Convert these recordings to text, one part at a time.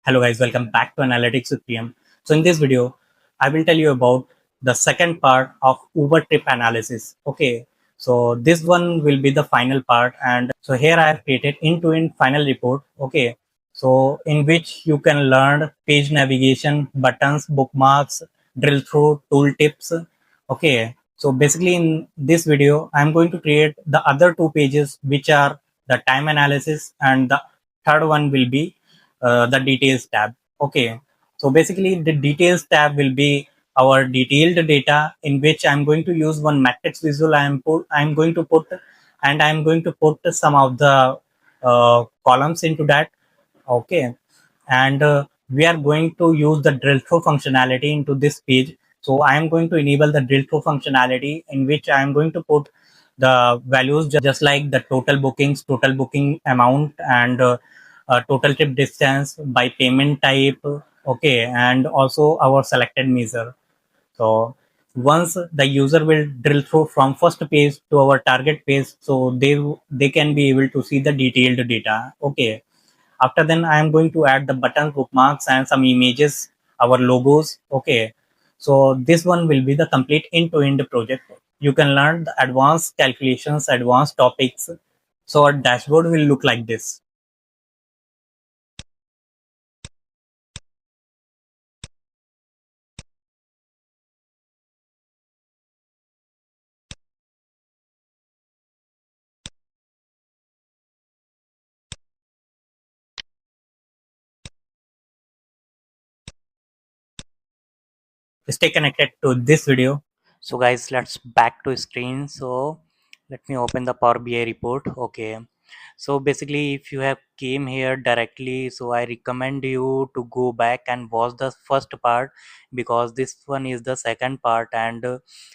Hello guys, welcome back to Analytics with Priyam. So in this video, I will tell you about the second part of Uber trip analysis. Okay, so this one will be the final part, and so here I have created end-to-end final report. Okay, so in which you can learn page navigation, buttons, bookmarks, drill through, tool tips. Okay, so basically in this video, I'm going to create the other two pages, which are the time analysis, and the third one will be the details tab. Okay, so basically the details tab will be our detailed data, in which I'm going to use one matrix visual. I'm going to put, and I'm going to put some of the columns into that. Okay, and we are going to use the drill through functionality into this page. So I am going to enable the drill through functionality, in which I am going to put the values just like the total bookings, total booking amount, and total trip distance by payment type. Okay, and also our selected measure. So once the user will drill through from first page to our target page, so they can be able to see the detailed data. Okay, after then I am going to add the buttons, bookmarks, and some images, our logos. Okay, so this one will be the complete end-to-end project. You can learn the advanced calculations, advanced topics. So our dashboard will look like this. Stay connected to this video. So guys, let's back to screen. So let me open the Power BI report. Okay, so basically if you have came here directly, so I recommend you to go back and watch the first part, because this one is the second part, and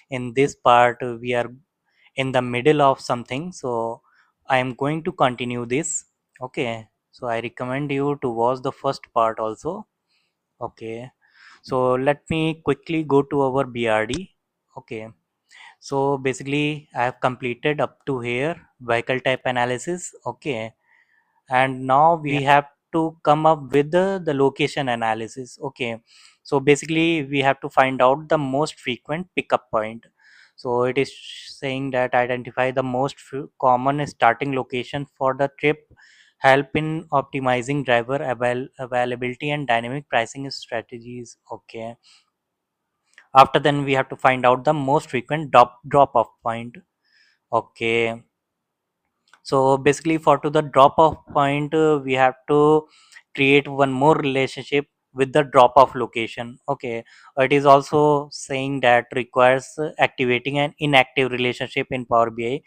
in this part we are in the middle of something, so I am going to continue this. Okay, so I recommend you to watch the first part also. Okay, so let me quickly go to our BRD. Okay, so basically I have completed up to here vehicle type analysis. Okay, and now we have to come up with the location analysis. Okay, so basically we have to find out the most frequent pickup point. So it is saying that identify the most common starting location for the trip, help in optimizing driver availability and dynamic pricing strategies. Okay, after then we have to find out the most frequent drop off point. Okay, so basically for to the drop off point, we have to create one more relationship with the drop off location. Okay, it is also saying that requires activating an inactive relationship in Power BI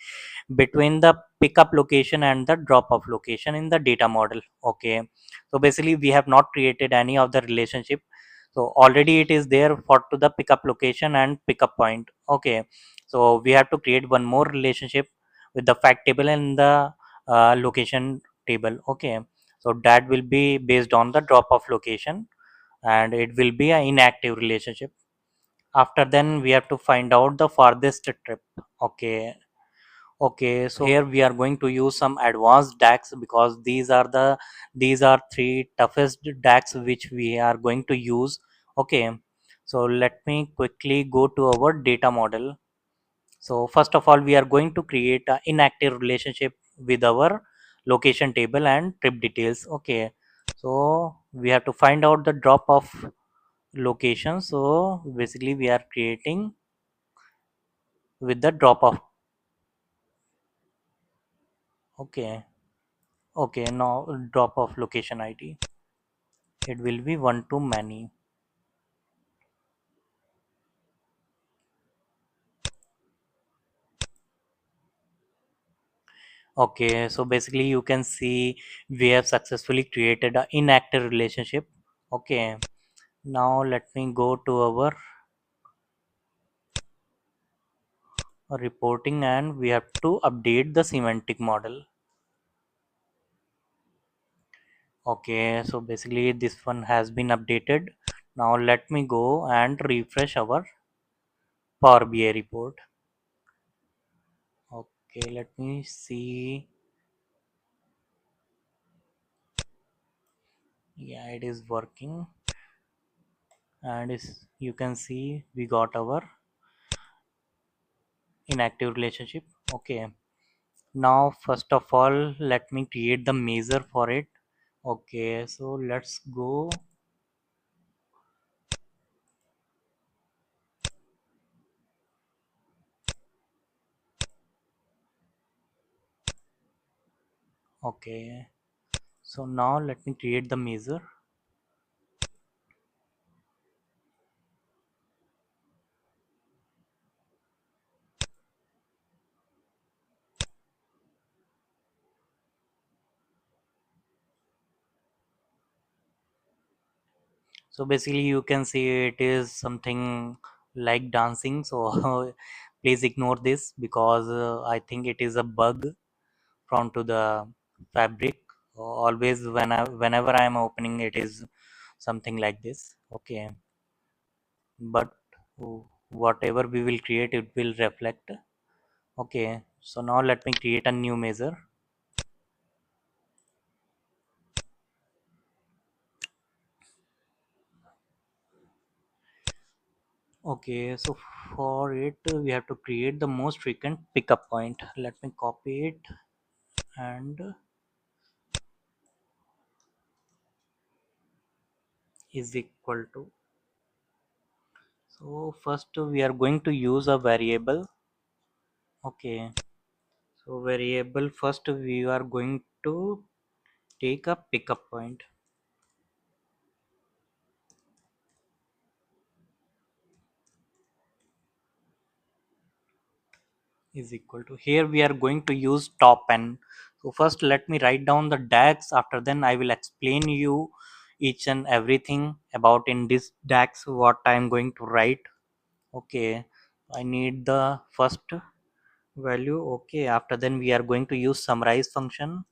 between the pickup location and the drop off location in the data model. Okay, so basically we have not created any of the relationship, so already it is there for to the pickup location and pickup point. Okay, so we have to create one more relationship with the fact table and the location table. Okay, so that will be based on the drop off location, and it will be an inactive relationship. After then we have to find out the farthest trip. Okay, okay, so here we are going to use some advanced DAX, because these are three toughest DAX which we are going to use. Okay, so let me quickly go to our data model. So first of all, we are going to create an inactive relationship with our location table and trip details. Okay, so we have to find out the drop off location. So basically we are creating with the drop off. Okay, okay, now drop off location ID. It will be one to many. Okay, so basically you can see we have successfully created an inactive relationship. Okay, now let me go to our reporting, and we have to update the semantic model. Okay, so basically this one has been updated. Now let me go and refresh our Power BI report. Okay, let me see. Yeah, it is working, and is you can see we got our inactive relationship. Okay, now first of all let me create the measure for it. Okay, so let's go. Okay, so now let me create the measure. So basically you can see it is something like dancing, so please ignore this because I think it is a bug from to the fabric. Always whenever I am opening it is something like this. Okay, but whatever we will create it will reflect. Okay, so now let me create a new measure. Okay, so for it we have to create the most frequent pickup point. Let me copy it and is equal to. So first we are going to use a variable. Okay, so variable first we are going to take a pickup point is equal to, here we are going to use top n. So first let me write down the dax, after then I will explain you each and everything about in this dax what I am going to write. Okay, I need the first value. Okay, after then we are going to use summarize function,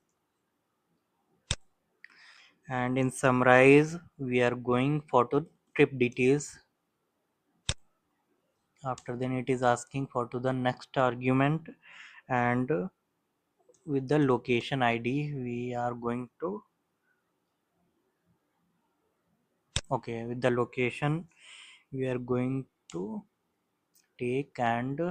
and in summarize we are going for to trip details. After then it is asking for to the next argument, and with the location id we are going to. Okay, with the location we are going to take, and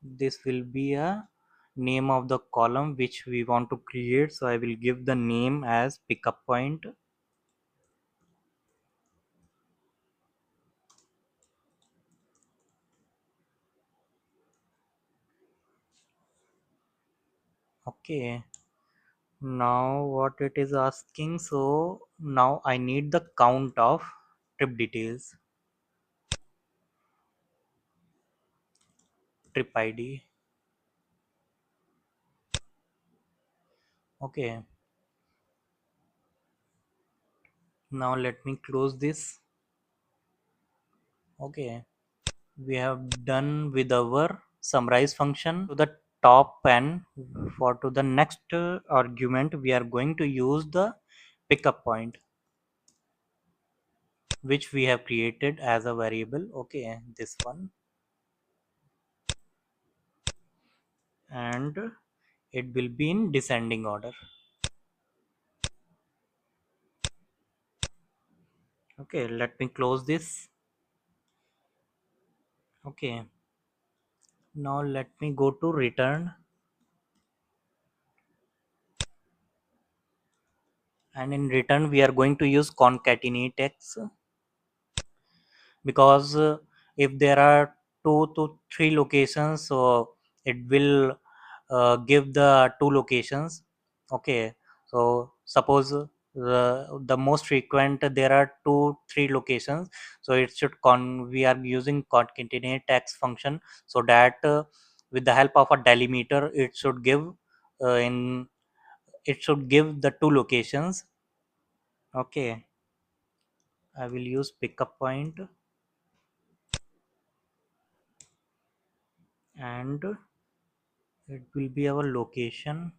this will be a name of the column which we want to create, so I will give the name as pickup point. Okay, now what it is asking, so now I need the count of trip details, trip id. Okay, now let me close this. Okay, we have done with our summarize function. To the top n, for to the next argument we are going to use the pickup point which we have created as a variable. Okay, this one, and it will be in descending order. Okay, let me close this. Okay, now let me go to return, and in return we are going to use concatenate x, because if there are 2 to 3 locations, so it will give the 2 locations. Okay, so suppose the most frequent there are 2 3 locations, so it should we are using concatenate x function, so that with the help of a delimiter it should give in it should give the 2 locations. Okay, I will use pickup point, and it will be our location,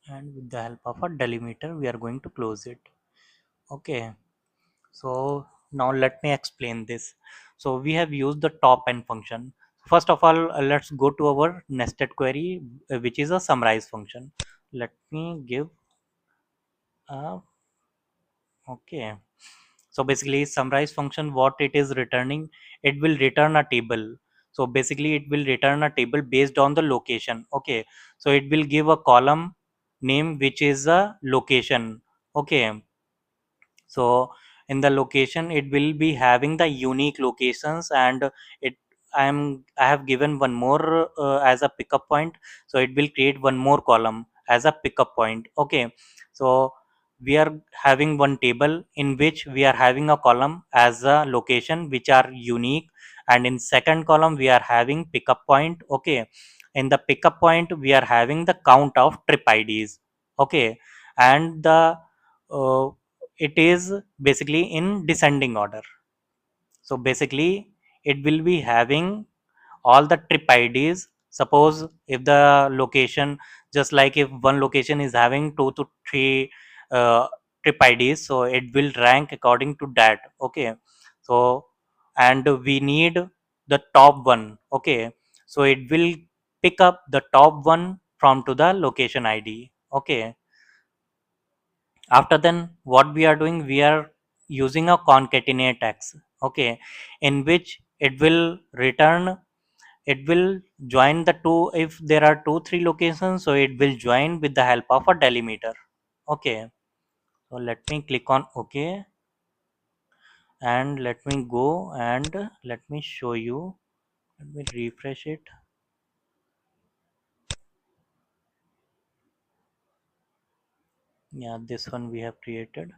and with the help of a delimiter we are going to close it. Okay, so Now let me explain this. So we have used the top n function. First of all, let's go to our nested query, which is a summarize function. Let me give a okay. So basically, summarize function, what it is returning, it will return a table. So basically, it will return a table based on the location. Okay, so it will give a column name which is a location. Okay, so in the location it will be having the unique locations, and it I have given one more as a pickup point, so it will create one more column as a pickup point. Okay, so we are having one table in which we are having a column as a location which are unique, and in second column we are having pickup point. Okay, in the pickup point we are having the count of trip IDs. Okay, and the uh, it is basically in descending order. So basically it will be having all the trip IDs. Suppose if the location, just like if one location is having 2 to 3 uh, trip IDs, so it will rank according to that. Okay, so and we need the top one. Okay, so it will pick up the top one from to the location ID. Okay, after then what we are doing, we are using a concatenate x. Okay, in which it will return, it will join the two. If there are 2 3 locations, so it will join with the help of a delimiter. Okay, so let me click on okay, and let me go and let me show you. Let me refresh it. Yeah, this one we have created.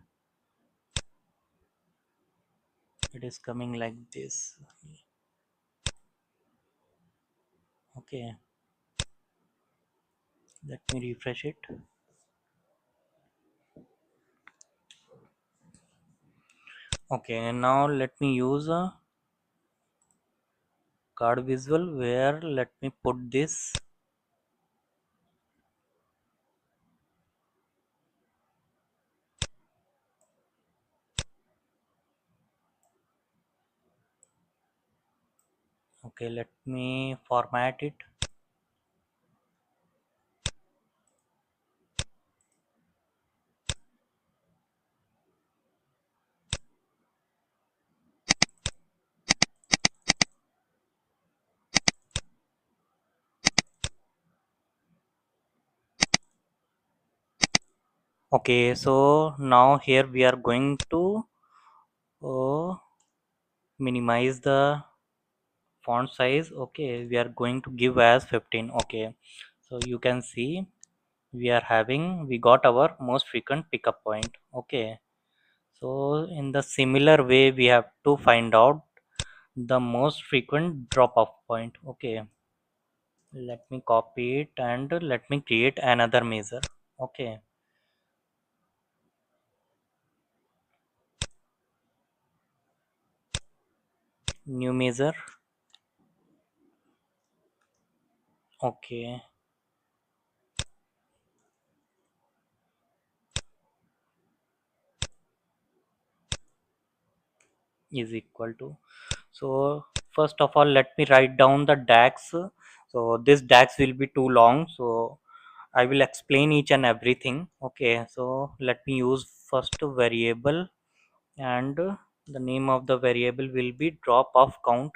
It is coming like this. Okay, let me refresh it. Okay, and now let me use a card visual where let me put this. Okay, let me format it. Okay, so now here we are going to uh, minimize the font size. Okay, we are going to give as 15. Okay, so you can see we got our most frequent pickup point. Okay, so in the similar way we have to find out the most frequent drop off point. Okay, let me copy it and let me create another measure. Okay, new measure. Okay, is equal to. So first of all let me write down the dax. So this dax will be too long, so I will explain each and everything. Okay, so let me use first variable, and the name of the variable will be drop off count.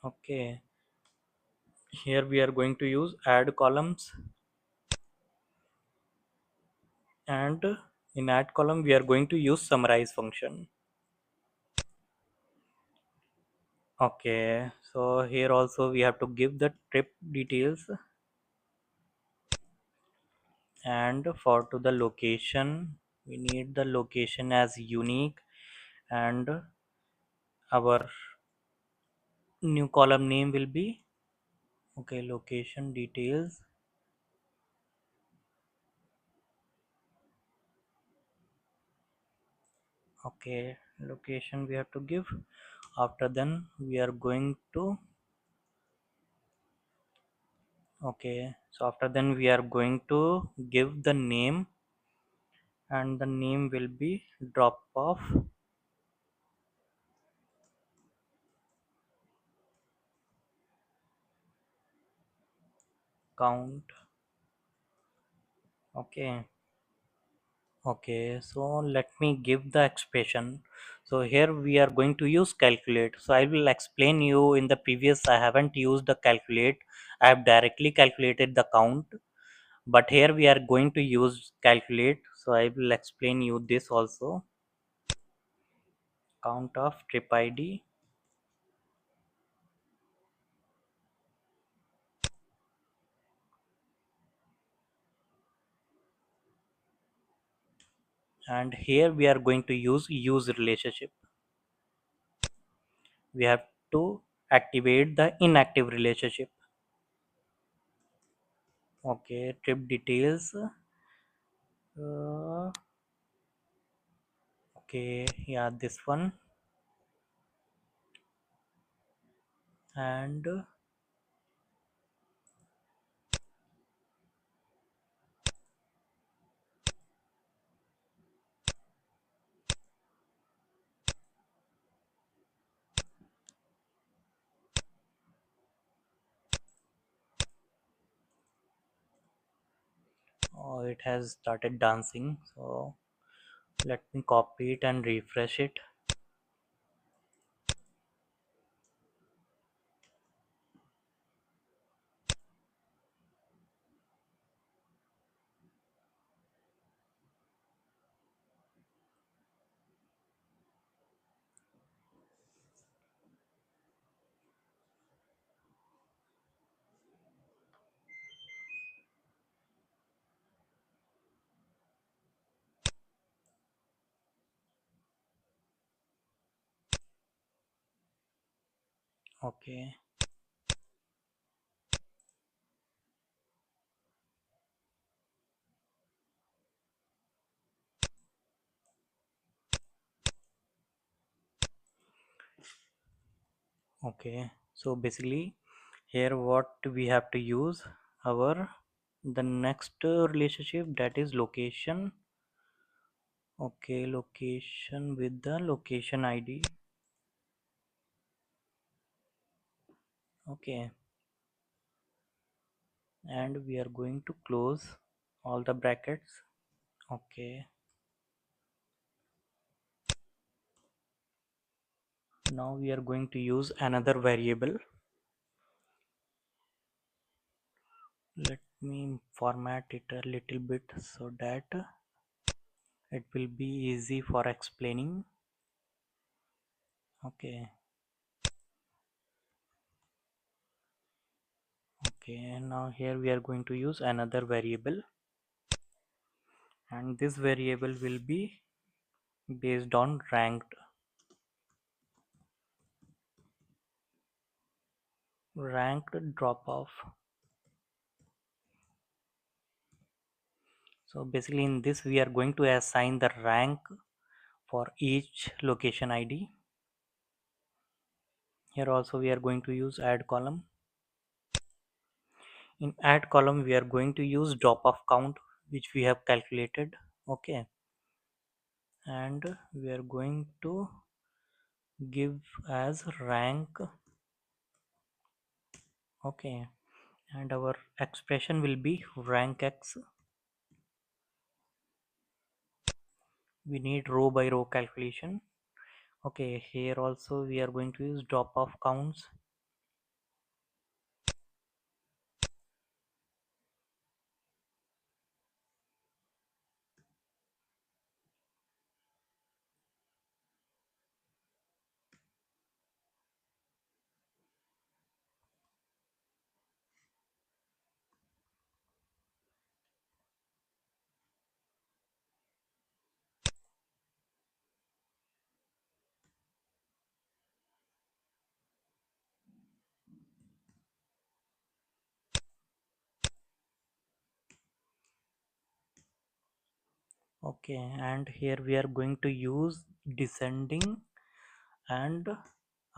Okay, here we are going to use add columns, and in add column we are going to use summarize function. Okay, so here also we have to give the trip details, and for to the location we need the location as unique, and our new column name will be okay location details. Okay, location we have to give. After then we are going to Okay, so after then we are going to give the name, and the name will be drop off count. Okay. Okay, so let me give the expression. So here we are going to use calculate. So I will explain you in the previous. I haven't used the calculate. I have directly calculated the count, but here we are going to use calculate. So I will explain you this also. Count of trip ID, and here we are going to use relationship. We have to activate the inactive relationship. Okay, trip details. Uh, okay, yeah, this one. And oh, it has started dancing, so let me copy it and refresh it. Okay, okay, so basically here what we have to use, our the next relationship, that is location. Okay, location with the location ID. Okay, and we are going to close all the brackets. Okay, now we are going to use another variable. Let me format it a little bit so that it will be easy for explaining. Okay, okay, now here we are going to use another variable, and this variable will be based on ranked drop off. So basically in this we are going to assign the rank for each location ID. Here also we are going to use add column. In add column we are going to use drop off count, which we have calculated. Okay, and we are going to give as rank. Okay, and our expression will be rank x. We need row by row calculation. Okay, here also we are going to use drop off counts. Okay, and here we are going to use descending, and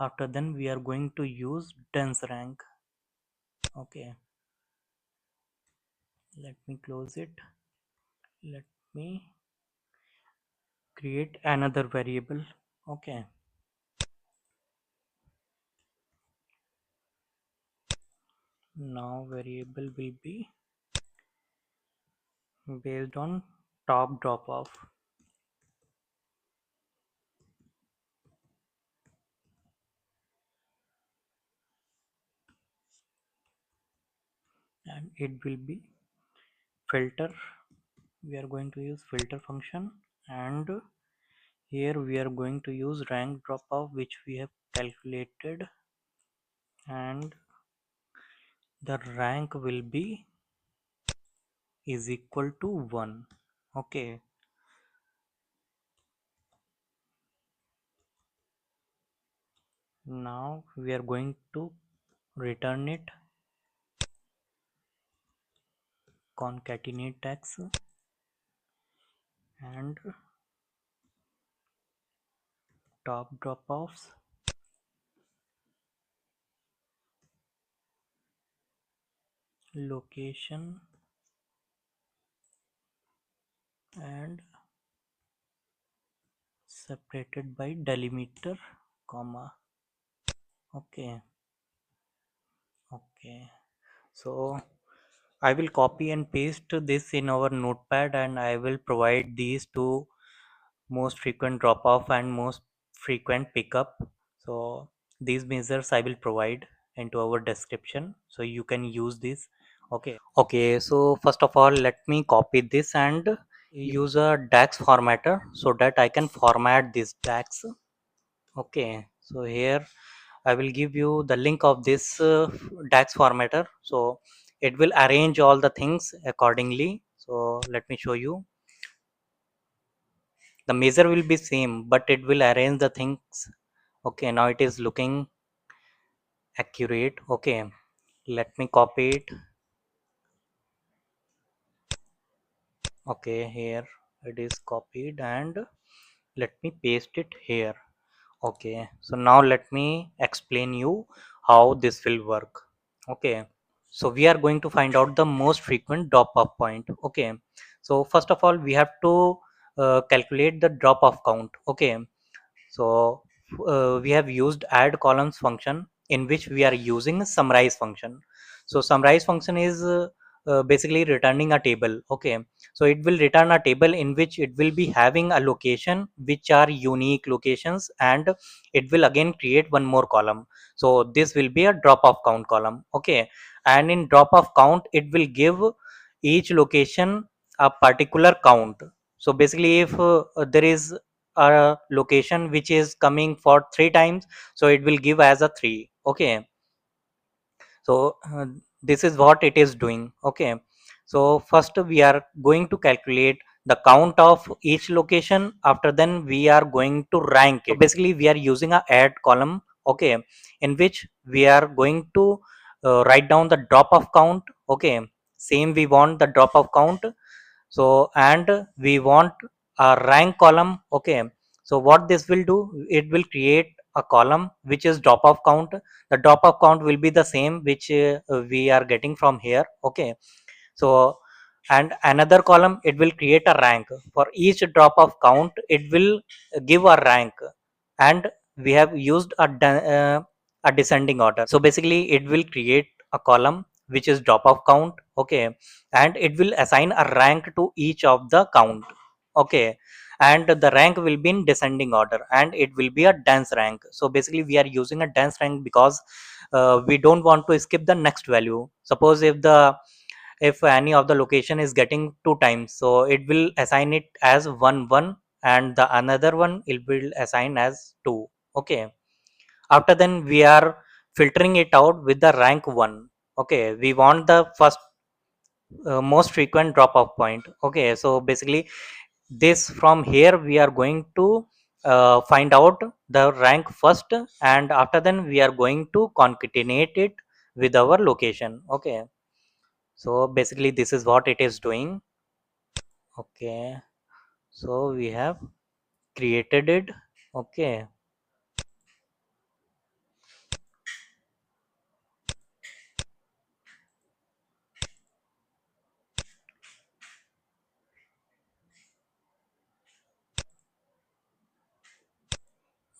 after then we are going to use dense rank. Okay, Let me close it. Let me create another variable. Okay, now variable will be based on top drop off, and it will be filter. We are going to use filter function, and here we are going to use rank drop off, which we have calculated, and the rank will be is equal to 1. Okay, now we are going to return it, concatenate tags, and top drop offs, location, and separated by delimiter comma. Okay, okay, so I will copy and paste this in our notepad, and I will provide these two most frequent drop off and most frequent pickup. So these measures I will provide into our description, so you can use this. Okay, so first of all, let me copy this and use a DAX formatter so that I can format this DAX. Okay, so here I will give you the link of this DAX formatter. So it will arrange all the things accordingly. So let me show you. The measure will be same, but it will arrange the things. Okay, now it is looking accurate. Okay, let me copy it. Okay, here it is copied, and let me paste it here. Okay, so now let me explain you how this will work. Okay, so we are going to find out the most frequent drop off point. Okay, so first of all we have to calculate the drop off count. Okay, so we have used add columns function, in which we are using a summarize function. So summarize function is basically returning a table. Okay, so it will return a table in which it will be having a location which are unique locations, and it will again create one more column. So this will be a drop off count column. Okay, and in drop off count it will give each location a particular count. So basically if there is a location which is coming for 3 times, so it will give as a 3. Okay, so this is what it is doing. Okay, so first we are going to calculate the count of each location. After then we are going to rank it. So basically we are using a add column. Okay, in which we are going to write down the drop off count. Okay, same we want the drop off count. So and we want a rank column. Okay, so what this will do, it will create a column which is drop off count. The drop off count will be the same which we are getting from here. Okay, so and another column, it will create a rank. For each drop off count it will give a rank, and we have used a descending order. So basically it will create a column which is drop off count. Okay, and it will assign a rank to each of the count. Okay, and the rank will be in descending order, and it will be a dense rank. So basically we are using a dense rank because we don't want to skip the next value. Suppose if any of the location is getting 2 times, so it will assign it as 1 1, and the another one it will assign as 2. Okay, after then we are filtering it out with the rank 1. Okay, we want the first most frequent drop off point. Okay, so basically this from here we are going to find out the rank first, and after then we are going to concatenate it with our location. Okay, so basically this is what it is doing. Okay, so we have created it. Okay,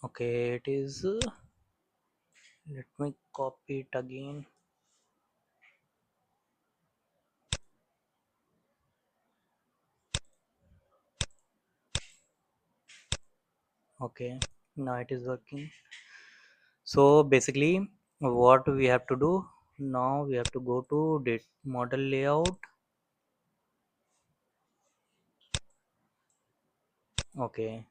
Okay, it is. Let me copy it again. Okay, now it is working. So basically, what we have to do now, we have to go to date model layout. Okay,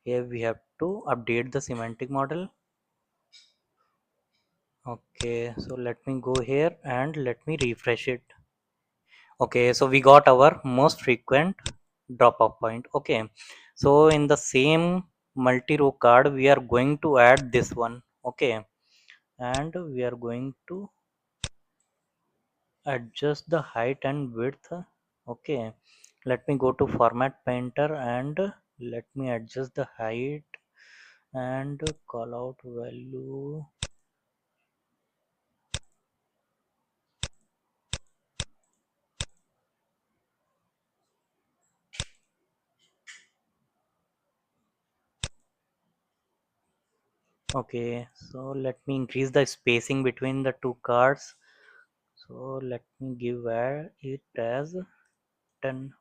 here we have to update the semantic model. Okay, so let me go here and let me refresh it. Okay, so we got our most frequent drop off point. Okay, so in the same multi-row card, we are going to add this one. Okay, and we are going to adjust the height and width. Okay, let me go to format painter and let me adjust the height and call out value. Okay, so let me increase the spacing between the two cards. So let me give it as 10.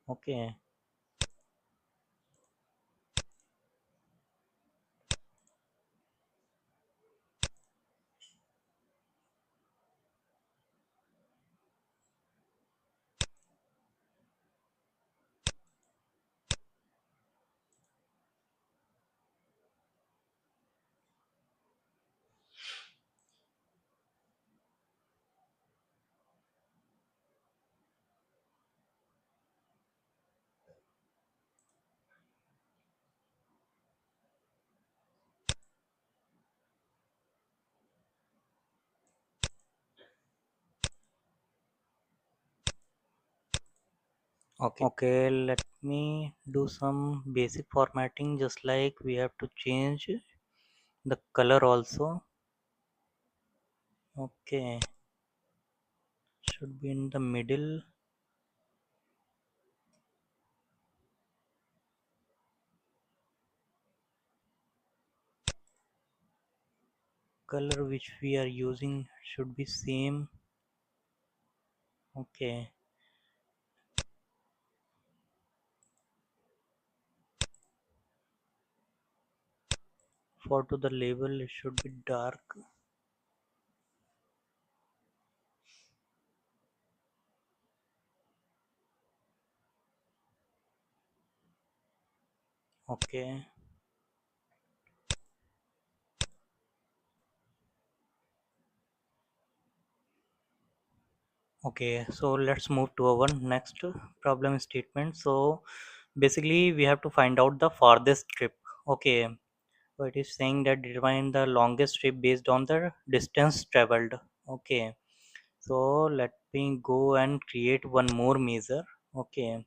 Okay, okay, let me do some basic formatting, just like we have to change the color also. Okay, should be in the middle. Color which we are using should be same. Okay, for to the label it should be dark. Okay, okay, so let's move to our next problem statement. So basically we have to find out the farthest trip. Okay, so it is saying that determine the longest trip based on the distance traveled. Okay, so let me go and create one more measure. Okay,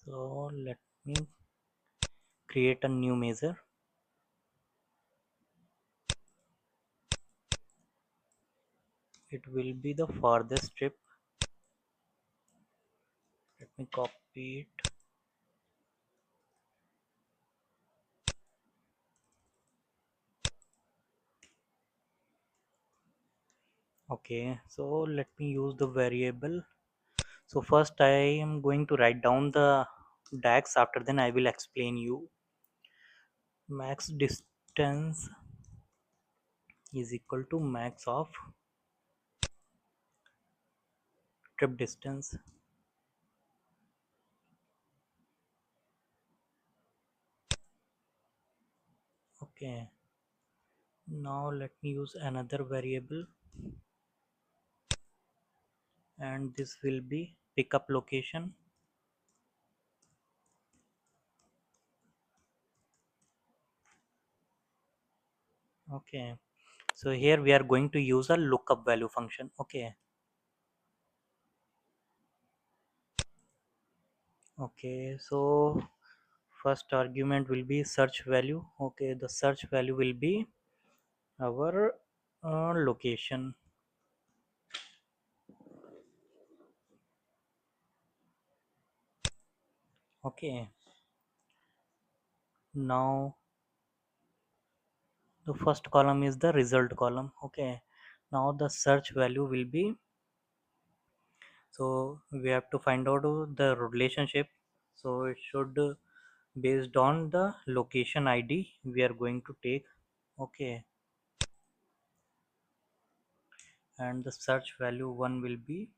so let me create a new measure. It will be the farthest trip. Let me copy it. Okay, so let me use the variable. So first I am going to write down the DAX, after then I will explain you. Max distance is equal to max of trip distance. Okay, now let me use another variable, and this will be pickup location. Okay, so here we are going to use a lookup value function. Okay, okay, so first argument will be search value. Okay, the search value will be our location. Okay, Now the first column is the result column. Okay, now the search value will be, so we have to find out the relationship. So it should based on the location id we are going to take. Okay, and the search value one will be,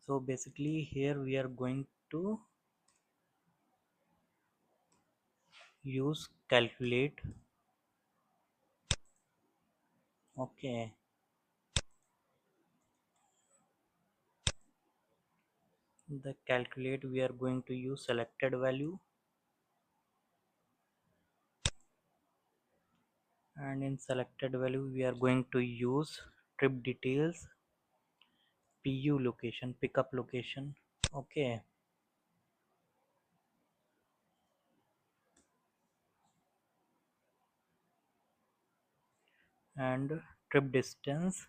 so basically here we are going to use calculate. Okay, the calculate we are going to use selected value, and in selected value we are going to use trip details, pu location, pickup location. Okay, and trip distance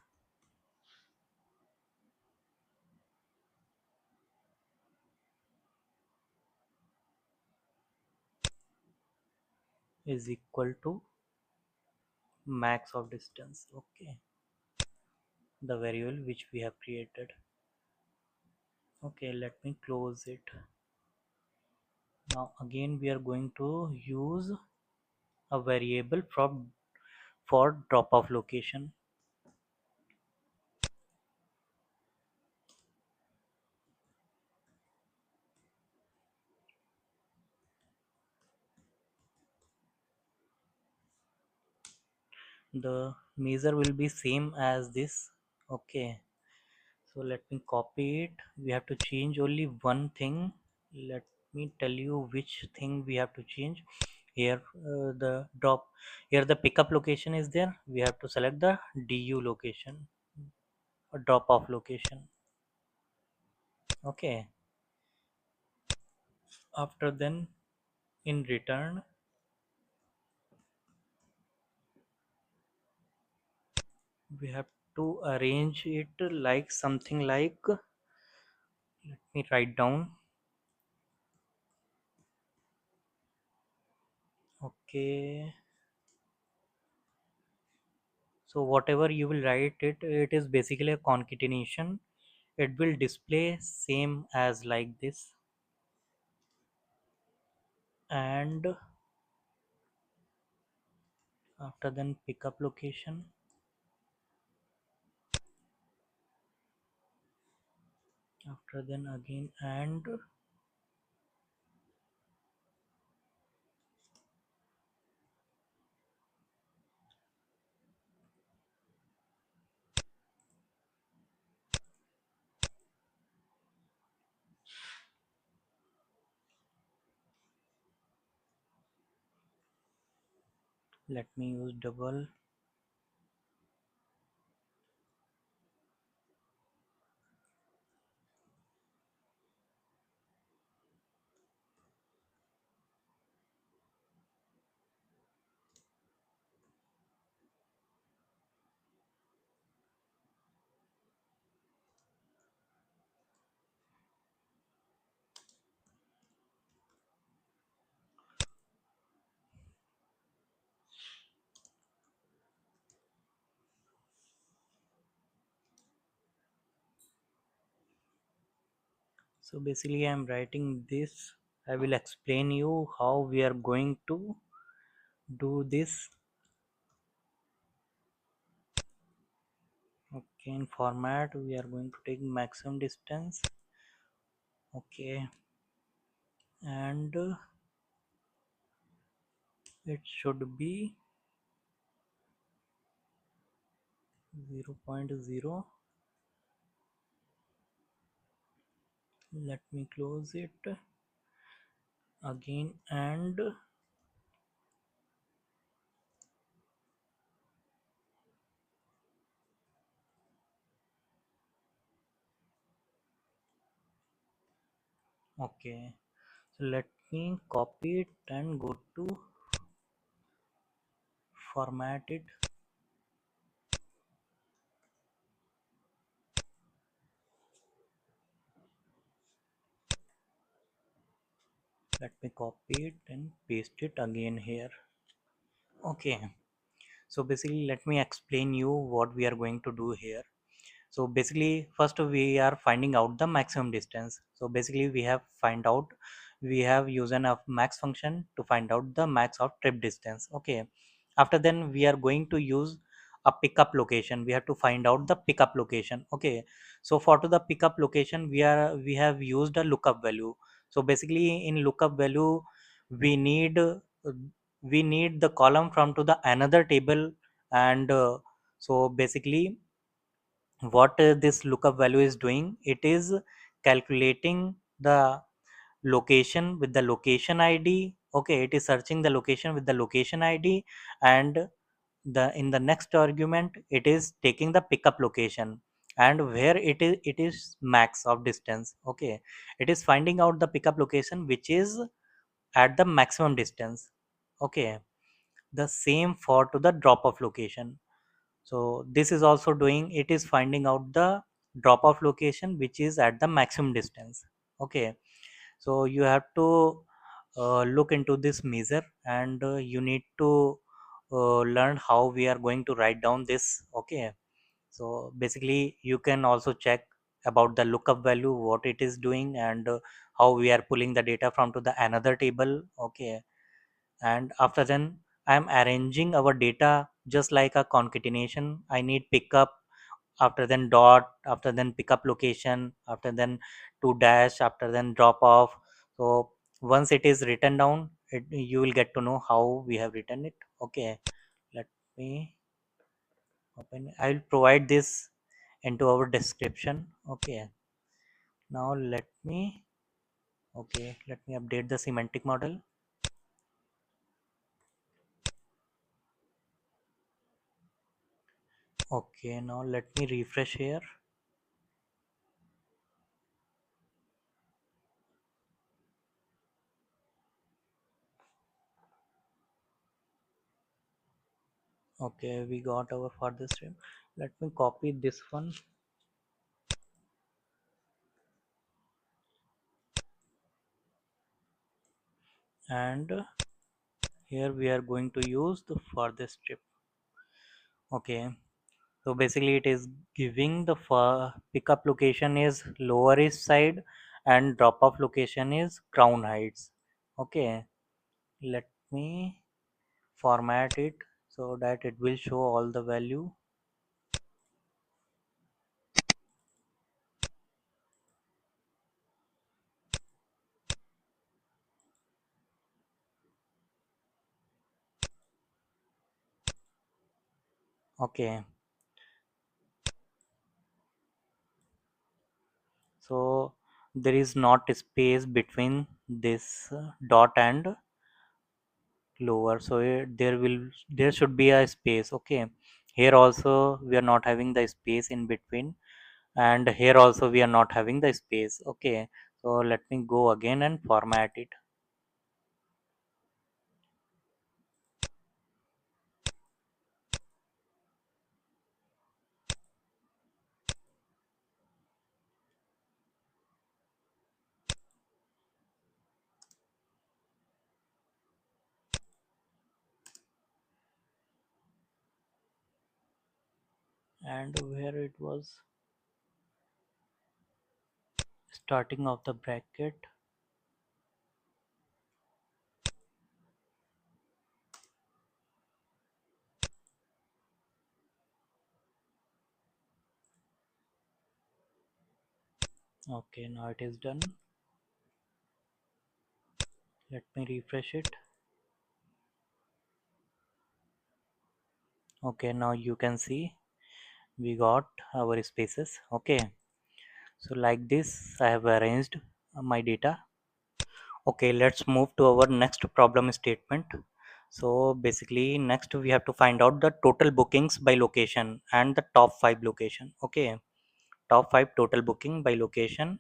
is equal to max of distance. Okay, the variable which we have created. Okay, let me close it. Now again we are going to use a variable for drop off location. The measure will be same as this. Okay, so let me copy it. We have to change only one thing. Let me tell you which thing we have to change. Here the drop, here the pickup location is there. We have to select the du location or drop off location. Okay, after then in return we have to arrange it like something like, let me write down. Okay, so whatever you will write it, it is basically a concatenation. It will display same as like this, and after then pickup location, after then again, and let me use double. So basically I am writing this. I will explain you how we are going to do this. Okay, in format we are going to take maximum distance. Okay, and it should be 0.0. Let me close it again, and okay, so let me copy it and go to format it. Let me copy it and paste it again here. Okay, so basically let me explain you what we are going to do here. So basically first we are finding out the maximum distance. So basically we have used an of max function to find out the max of trip distance. Okay, after then we are going to use a pickup location. We have to find out the pickup location. Okay, so for to the pickup location we have used a lookup value. So basically in lookup value we need we need the column from to the another table. And so basically what this lookup value is doing, it is calculating the location with the location id. Okay, it is searching the location with the location id, and the in the next argument it is taking the pickup location, and where it is max of distance. Okay, it is finding out the pickup location which is at the maximum distance. Okay, the same for to the drop off location. So this is also doing, it is finding out the drop off location which is at the maximum distance. Okay, so you have to look into this measure, and you need to learn how we are going to write down this. Okay, so basically you can also check about the lookup value what it is doing, and how we are pulling the data from to the another table. Okay, and after then I am arranging our data just like a concatenation. I need pickup, after then dot, after then pickup location, after then to dash, after then drop off. So once it is written down, you will get to know how we have written it. Okay, let me open. I will provide this into our description. Okay, now let me, okay, let me update the semantic model. Okay, now let me refresh here. Okay, we got our further stream. Let me copy this one, and here we are going to use the furthest strip. Okay, so basically it is giving the pickup location is lower east side and drop off location is crown heights. Okay, let me format it so that it will show all the value. Okay, so there is not a space between this dot and lower, so there should be a space. Okay, here also we are not having the space in between, and here also we are not having the space. Okay, so let me go again and format it. And where it was starting of the bracket. Okay, now it is done. Let me refresh it. Okay, now you can see we got our spaces. Okay, so like this I have arranged my data. Okay, let's move to our next problem statement. So basically next we have to find out the total bookings by location and the top 5 location. Okay, top 5 total booking by location.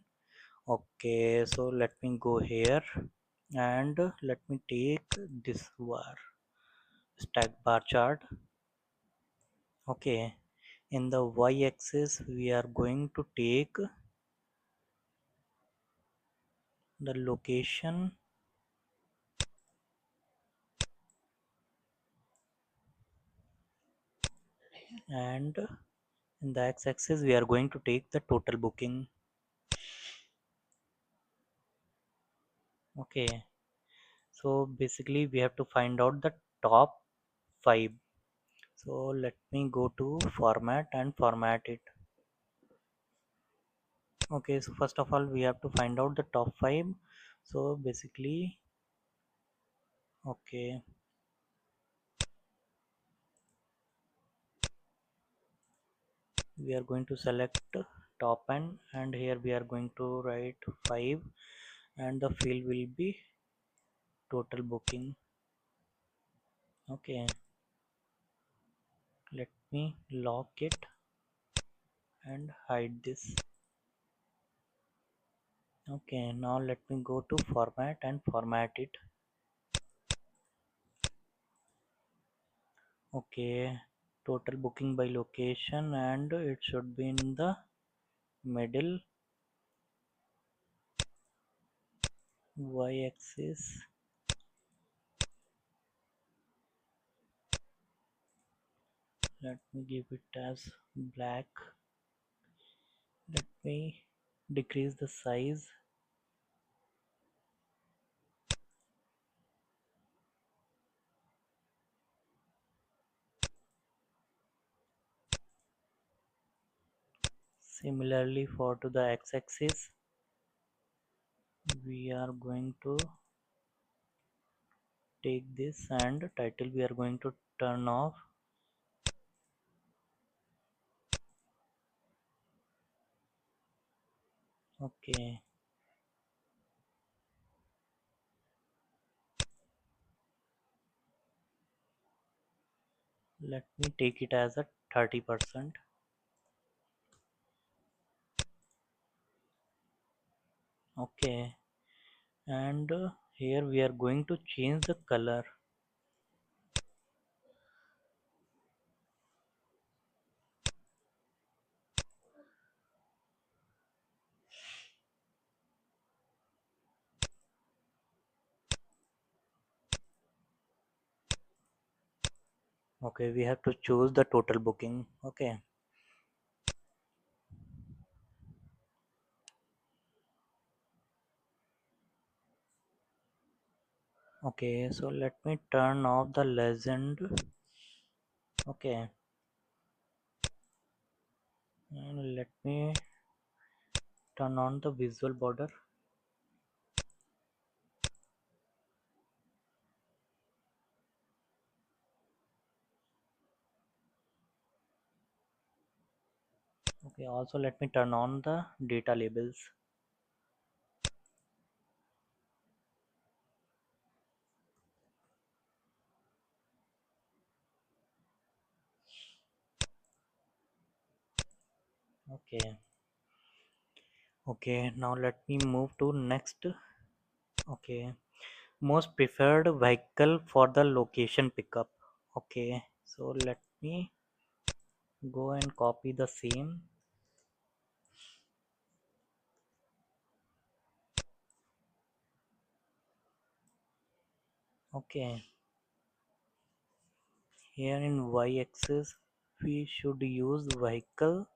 Okay, so let me go here, and let me take this bar stack bar chart. Okay, in the y-axis we are going to take the location and in the x-axis we are going to take the total booking. Okay, so basically we have to find out the top 5. So let me go to format and format it. Okay, so first of all we have to find out the top 5. So basically, okay, we are going to select top n, and here we are going to write 5, and the field will be total booking. Okay, let me lock it and hide this. Okay, now let me go to format and format it. Okay, total booking by location, and it should be in the middle y-axis. Let me give it as black. Let me decrease the size. Similarly for to the x-axis, we are going to take this, and title we are going to turn off. Okay, let me take it as a 30%. Okay, and here we are going to change the color. Okay, we have to choose the total booking. Okay, okay, so let me turn off the legend. Okay, and let me turn on the visual border. Okay, also let me turn on the data labels. Okay, okay, now let me move to next. Okay, most preferred vehicle for the location pickup. Okay, so let me go and copy the same. Okay, here in y-axis we should use vehicle.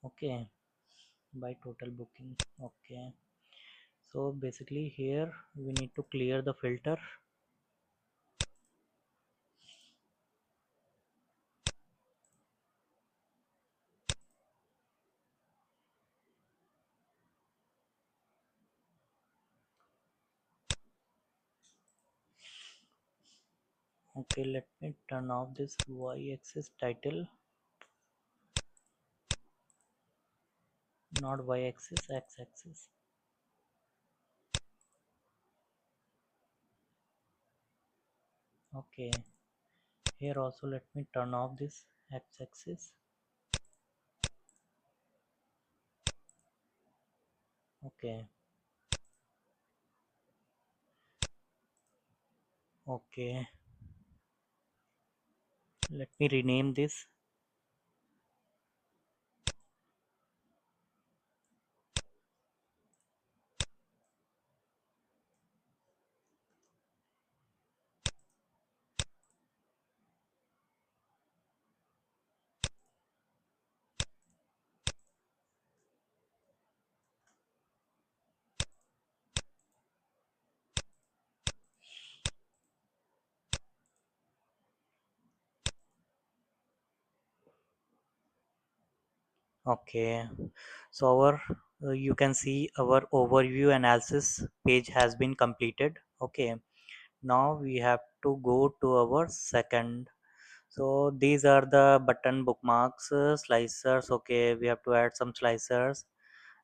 Okay, by total booking. Okay, so basically here we need to clear the filter. Okay, let me turn off this y-axis title, not y-axis, x-axis. Okay, here also let me turn off this x-axis. Okay, okay, let me rename this. Okay, so our you can see our overview analysis page has been completed. Okay, now we have to go to our second. So these are the button bookmarks, slicers. Okay, we have to add some slicers,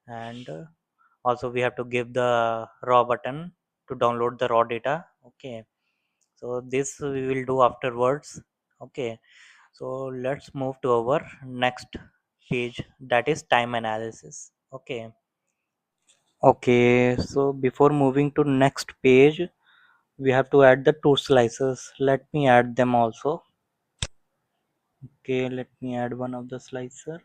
and also we have to give the raw button to download the raw data. Okay, so this we will do afterwards. Okay, so let's move to our next page, that is time analysis. Okay. Okay, so before moving to next page, we have to add the two slices. Let me add them also. Okay, let me add one of the slicer.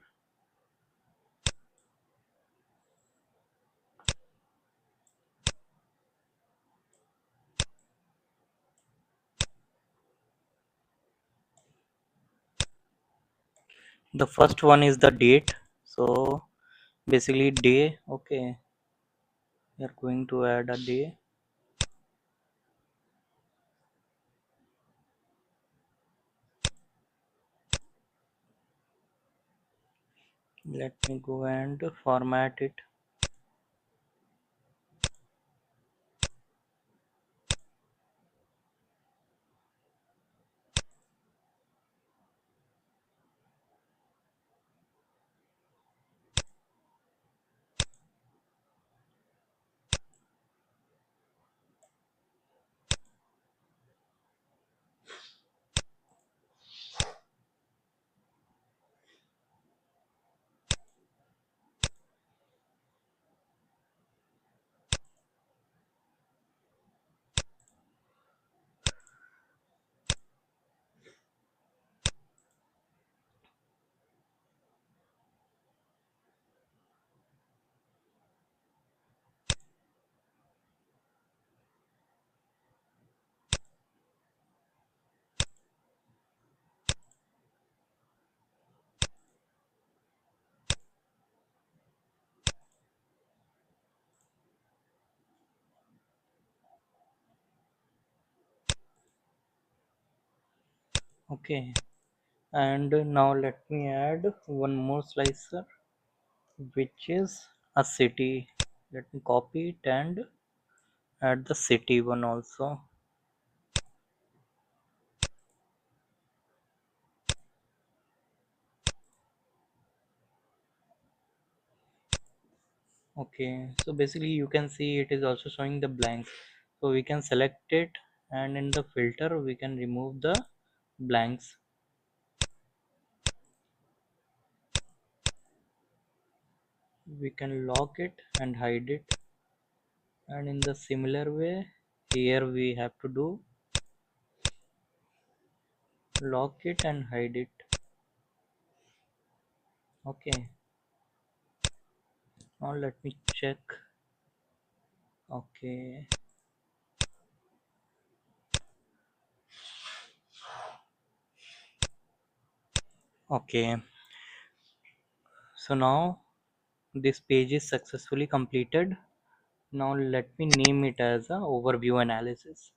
The first one is the date. So basically day. Okay, we are going to add a day. Let me go and format it. Okay, and now let me add one more slicer, which is a city. Let me copy it and add the city one also. Okay, so basically you can see it is also showing the blanks. So we can select it, and in the filter we can remove the blanks. We can lock it and hide it, and in the similar way here we have to do lock it and hide it. Okay, now let me check. Okay, okay, so now this page is successfully completed. Now let me name it as a overview analysis.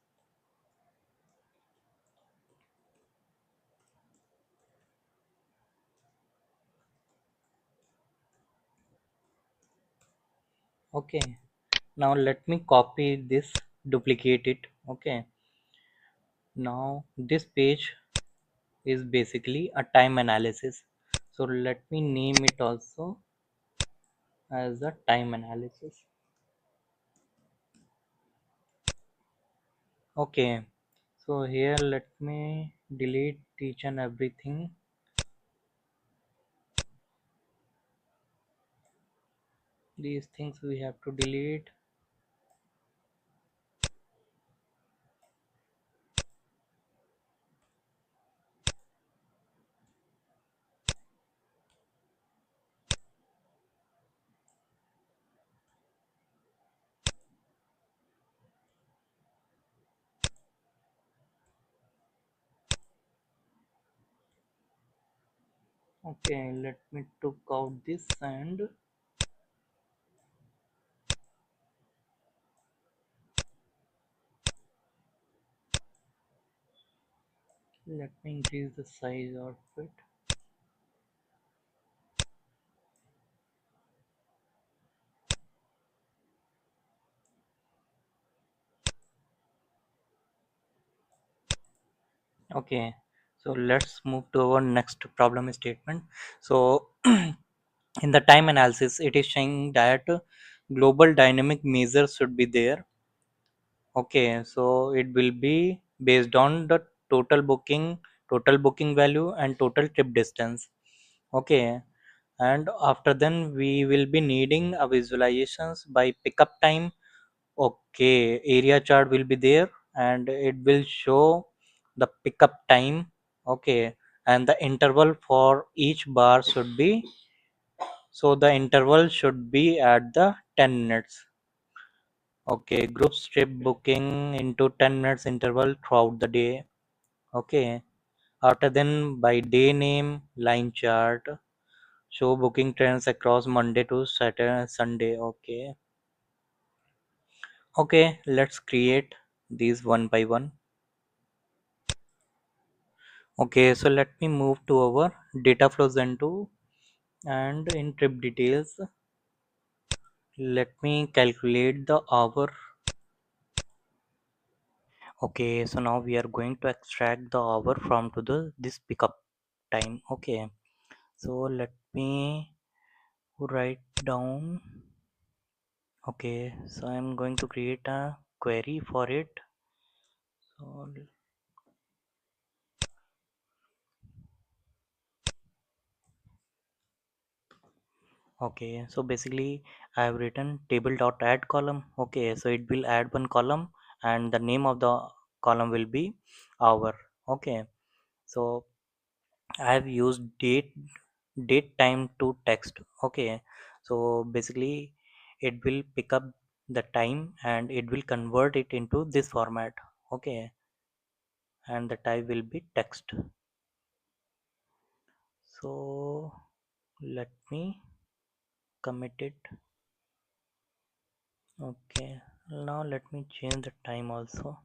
Okay, now let me copy this, duplicate it. Okay, now this page is basically a time analysis, so let me name it also as a time analysis. Okay, so here let me delete each and everything. These things we have to delete. Okay, let me took out this and let me increase the size of it. Okay, so let's move to our next problem statement. So in the time analysis, it is saying that global dynamic measures should be there. Okay, so it will be based on the total booking value and total trip distance. Okay, and after then we will be needing a visualizations by pickup time. Okay, area chart will be there and it will show the pickup time. Okay, and the interval for each bar should be, so the interval should be at the 10 minutes. Okay, group trip booking into 10 minutes interval throughout the day. Okay, after then by day name, line chart, show booking trends across Monday to Saturday, Sunday. Okay, okay, let's create these one by one. Okay, so let me move to our data flows into, and in trip details, let me calculate the hour. Okay, so now we are going to extract the hour from to the this pickup time. Okay, so let me write down. Okay, so I'm going to create a query for it. So okay, so basically I have written table dot add column. Okay, so it will add one column and the name of the column will be hour. Okay, so I have used date time to text. Okay, so basically it will pick up the time and it will convert it into this format. Okay, and the type will be text. So let me commit it. Okay, now let me change the time also.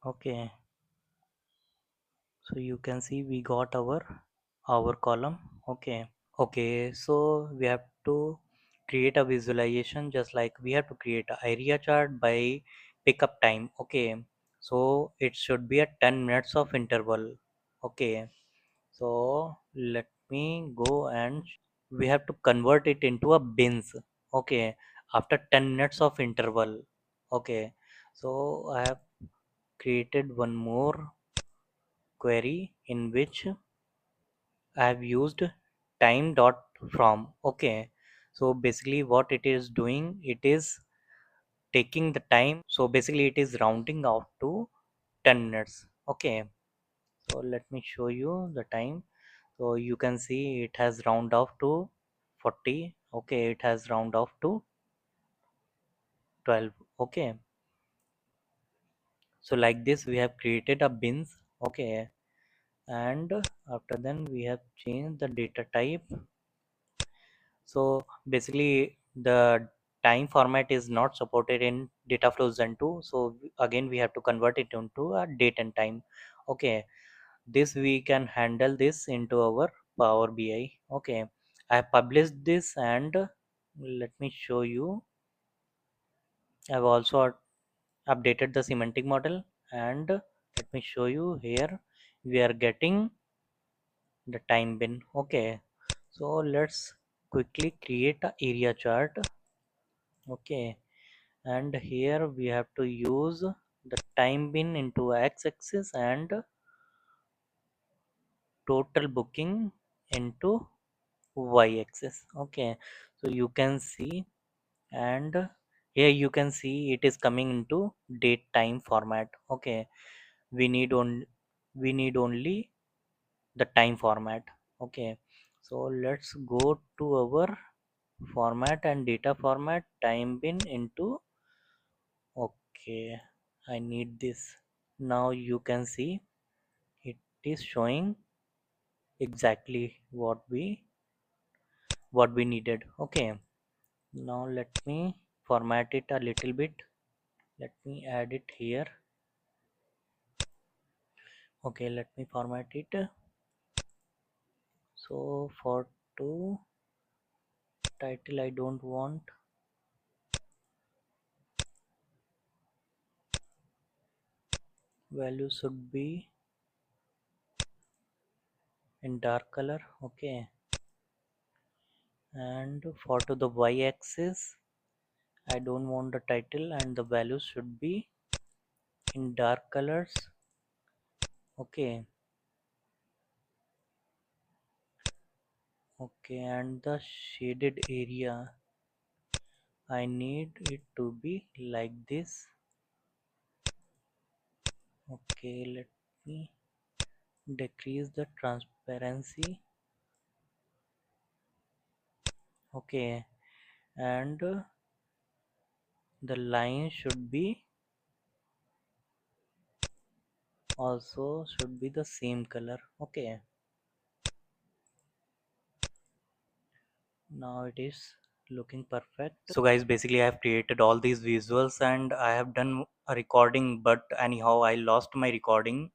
Okay, so you can see we got our column. Okay, okay, so we have to create a visualization, just like we have to create a area chart by pickup time. Okay, so it should be a 10 minutes of interval. Okay, so let me go and we have to convert it into a bins. Okay, after 10 minutes of interval. Okay, so I have created one more query in which I have used time dot from. Okay, so basically what it is doing, it is taking the time. So basically it is rounding out to 10 minutes. Okay, so let me show you the time. So you can see it has round off to 40. Okay, it has round off to 12. Okay, so like this we have created a bins. Okay, and after then we have changed the data type. So basically the time format is not supported in Dataflow Zen 2. So again we have to convert it into a date and time. Okay, this we can handle this into our Power BI. Okay, I have published this and let me show you. I've also updated the semantic model and let me show you here. We are getting the time bin. Okay, so let's quickly create a area chart. Okay, and here we have to use the time bin into x-axis and total booking into y-axis. Okay, so you can see, and here you can see it is coming into date time format. Okay, we need only the time format. Okay, so let's go to our format and data format time bin into. Okay, I need this. Now you can see it is showing exactly what we needed. Okay, now let me format it a little bit. Let me add it here. Okay, let me format it. So for to title I don't want. value should be in dark color. Okay, and for to the y-axis I don't want the title and the values should be in dark colors. Okay, okay, and the shaded area I need it to be like this. Okay, let me decrease the transparency. Okay, and the line should be also should be the same color. Okay, now it is looking perfect. So guys, basically I have created all these visuals and I have done a recording, but anyhow I lost my recording.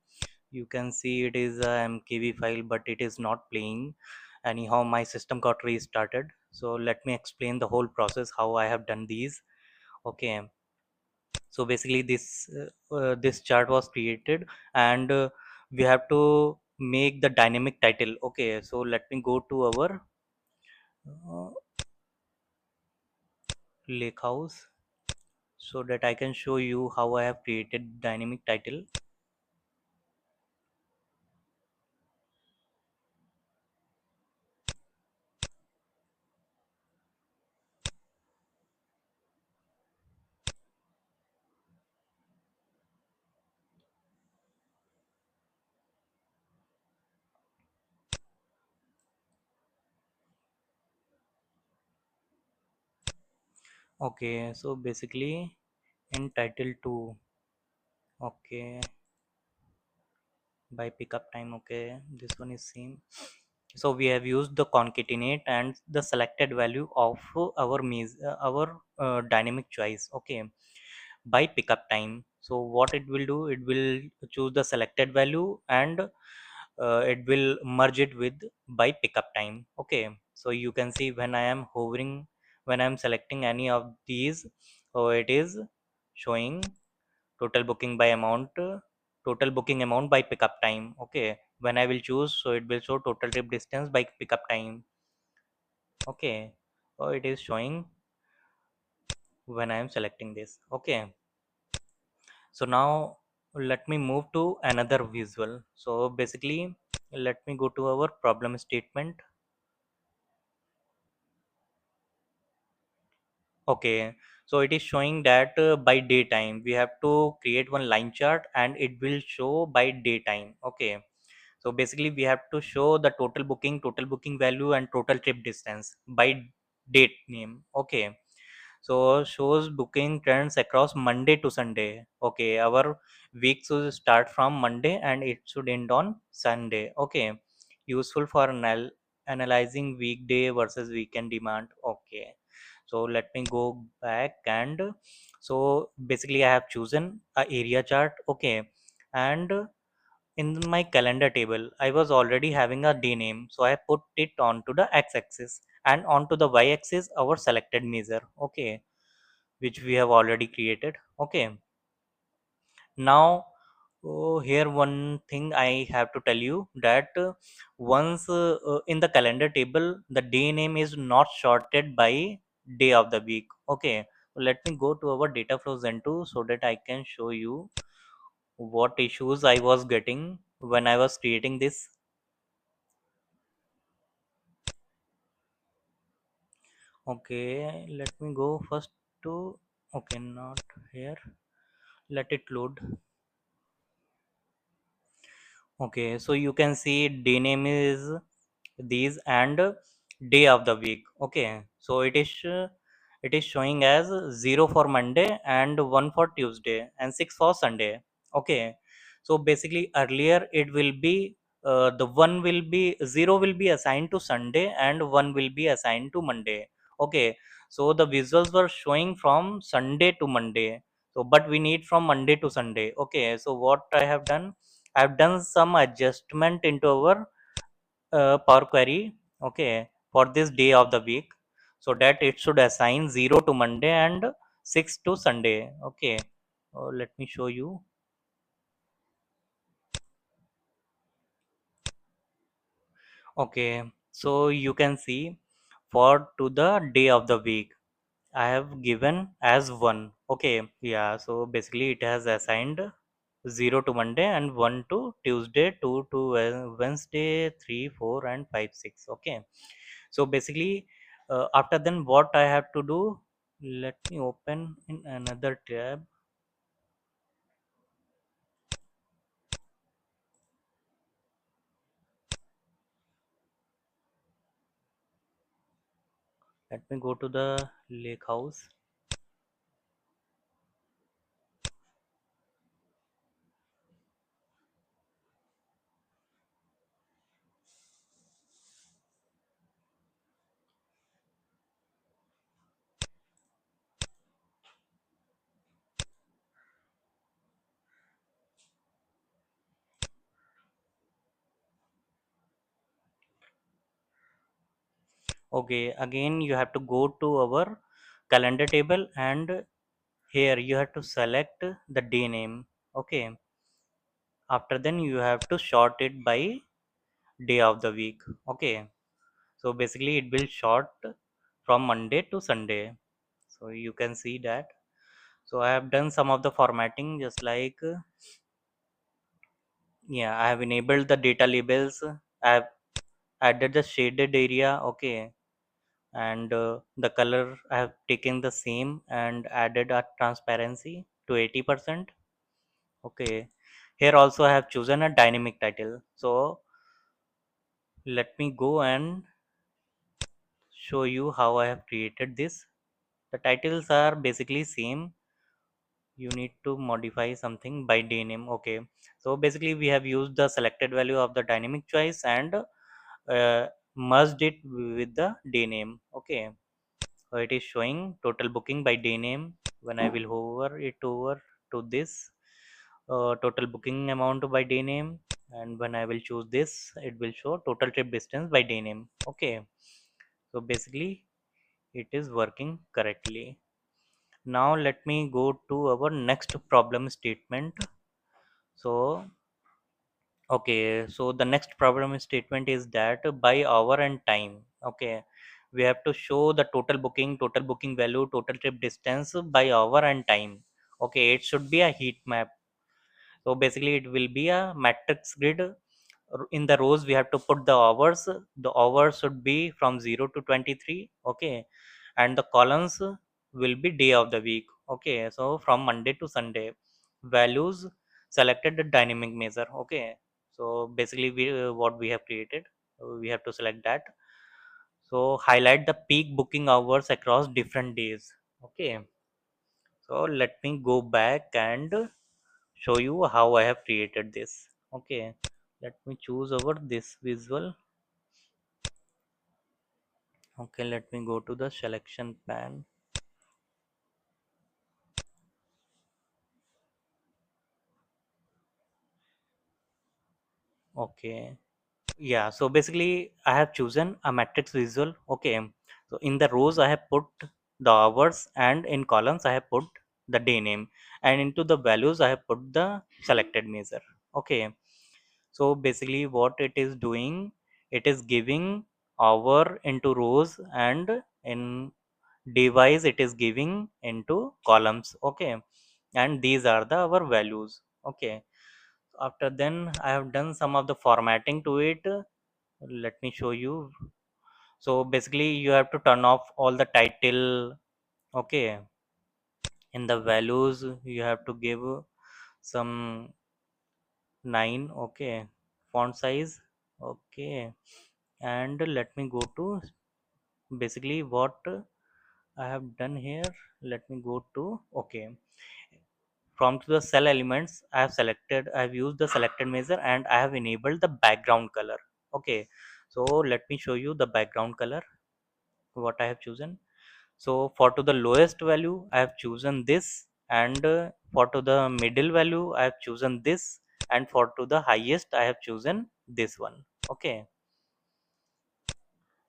You can see it is a mkv file, but it is not playing. Anyhow my system got restarted, so let me explain the whole process how I have done these. Okay, so basically this chart was created, and we have to make the dynamic title. Okay, so let me go to our uh, lake house so that I can show you how I have created dynamic title. Okay, so basically in title 2. Okay, by pickup time. Okay, this one is same. So we have used the concatenate and the selected value of our dynamic choice. Okay, by pickup time. So what it will do, it will choose the selected value and it will merge it with by pickup time. Okay, so you can see when I am hovering, when I am selecting any of these, so it is showing total booking by amount, total booking amount by pickup time. Okay, when I will choose, so it will show total trip distance by pickup time. Okay, so it is showing when I am selecting this. Okay, so now let me move to another visual. So basically let me go to our problem statement. Okay, so it is showing that by daytime we have to create one line chart and it will show by daytime. Okay, so basically we have to show the total booking value and total trip distance by date name. Okay, so shows booking trends across Monday to Sunday. Okay, our week should start from Monday and it should end on Sunday. Okay, useful for analyzing weekday versus weekend demand. Okay, so let me go back, and so basically I have chosen a area chart. Okay, and in my calendar table I was already having a day name, so I put it onto the x-axis, and onto the y-axis our selected measure. Okay, which we have already created. Okay, now here one thing I have to tell you that once in the calendar table the day name is not sorted by day of the week. Okay, let me go to our data flow zen 2 so that I can show you what issues I was getting when I was creating this. Okay, let me go first to, okay, not here, let it load. Okay, so you can see day name is these and day of the week. Okay, so it is showing as 0 for Monday and 1 for Tuesday and 6 for Sunday. Okay, so basically earlier it will be the one will be 0 will be assigned to Sunday and 1 will be assigned to Monday. Okay, so the visuals were showing from Sunday to Monday. So but we need from Monday to Sunday. Okay, so what I have done, I've done some adjustment into our Power Query. Okay, for this day of the week, so that it should assign 0 to Monday and 6 to Sunday. Okay, let me show you. Okay, so you can see for to the day of the week I have given as 1. Okay, yeah, so basically it has assigned 0 to Monday and 1 to Tuesday, 2 to Wednesday, 3, 4 and 5, 6. Okay, so basically after then what I have to do, let me open in another tab. Let me go to the lake house. Okay, again you have to go to our calendar table, and here you have to select the day name. Okay, after then you have to sort it by day of the week. Okay, so basically it will sort from Monday to Sunday. So you can see that. So I have done some of the formatting, just like yeah, I have enabled the data labels. I have added the shaded area. Okay, and the color I have taken the same and added a transparency to 80%. Okay, here also I have chosen a dynamic title. So let me go and show you how I have created this. The titles are basically same. You need to modify something by day name. Okay, so basically we have used the selected value of the dynamic choice and merged it with the day name. Okay, so it is showing total booking by day name. When I will hover it over to this total booking amount by day name, and when I will choose this, it will show total trip distance by day name. Okay, so basically it is working correctly. Now let me go to our next problem statement. So okay, so the next problem statement is that by hour and time. Okay, we have to show the total booking value, total trip distance by hour and time. Okay, it should be a heat map. So basically it will be a matrix grid. In the rows we have to put the hours. The hours should be from 0 to 23. Okay, and the columns will be day of the week. Okay, so from Monday to Sunday. Values selected the dynamic measure. Okay, so basically what we have created, we have to select that. So highlight the peak booking hours across different days. Okay, so let me go back and show you how I have created this. Okay, let me choose over this visual. Okay, let me go to the selection pan. Okay, yeah, so basically I have chosen a matrix visual. Okay, so in the rows I have put the hours, and in columns I have put the day name, and into the values I have put the selected measure. Okay, so basically what it is doing, it is giving hour into rows, and in device it is giving into columns. Okay, and these are the our values. Okay, after then I have done some of the formatting to it. Let me show you. So basically you have to turn off all the title. Okay, in the values you have to give some 9. Okay, font size. Okay, and let me go to basically what I have done here. Let me go to, okay, from to the cell elements I have selected, I have used the selected measure, and I have enabled the background color. Okay, so let me show you the background color what I have chosen. So for to the lowest value I have chosen this, and for to the middle value I have chosen this, and for to the highest I have chosen this one. Okay,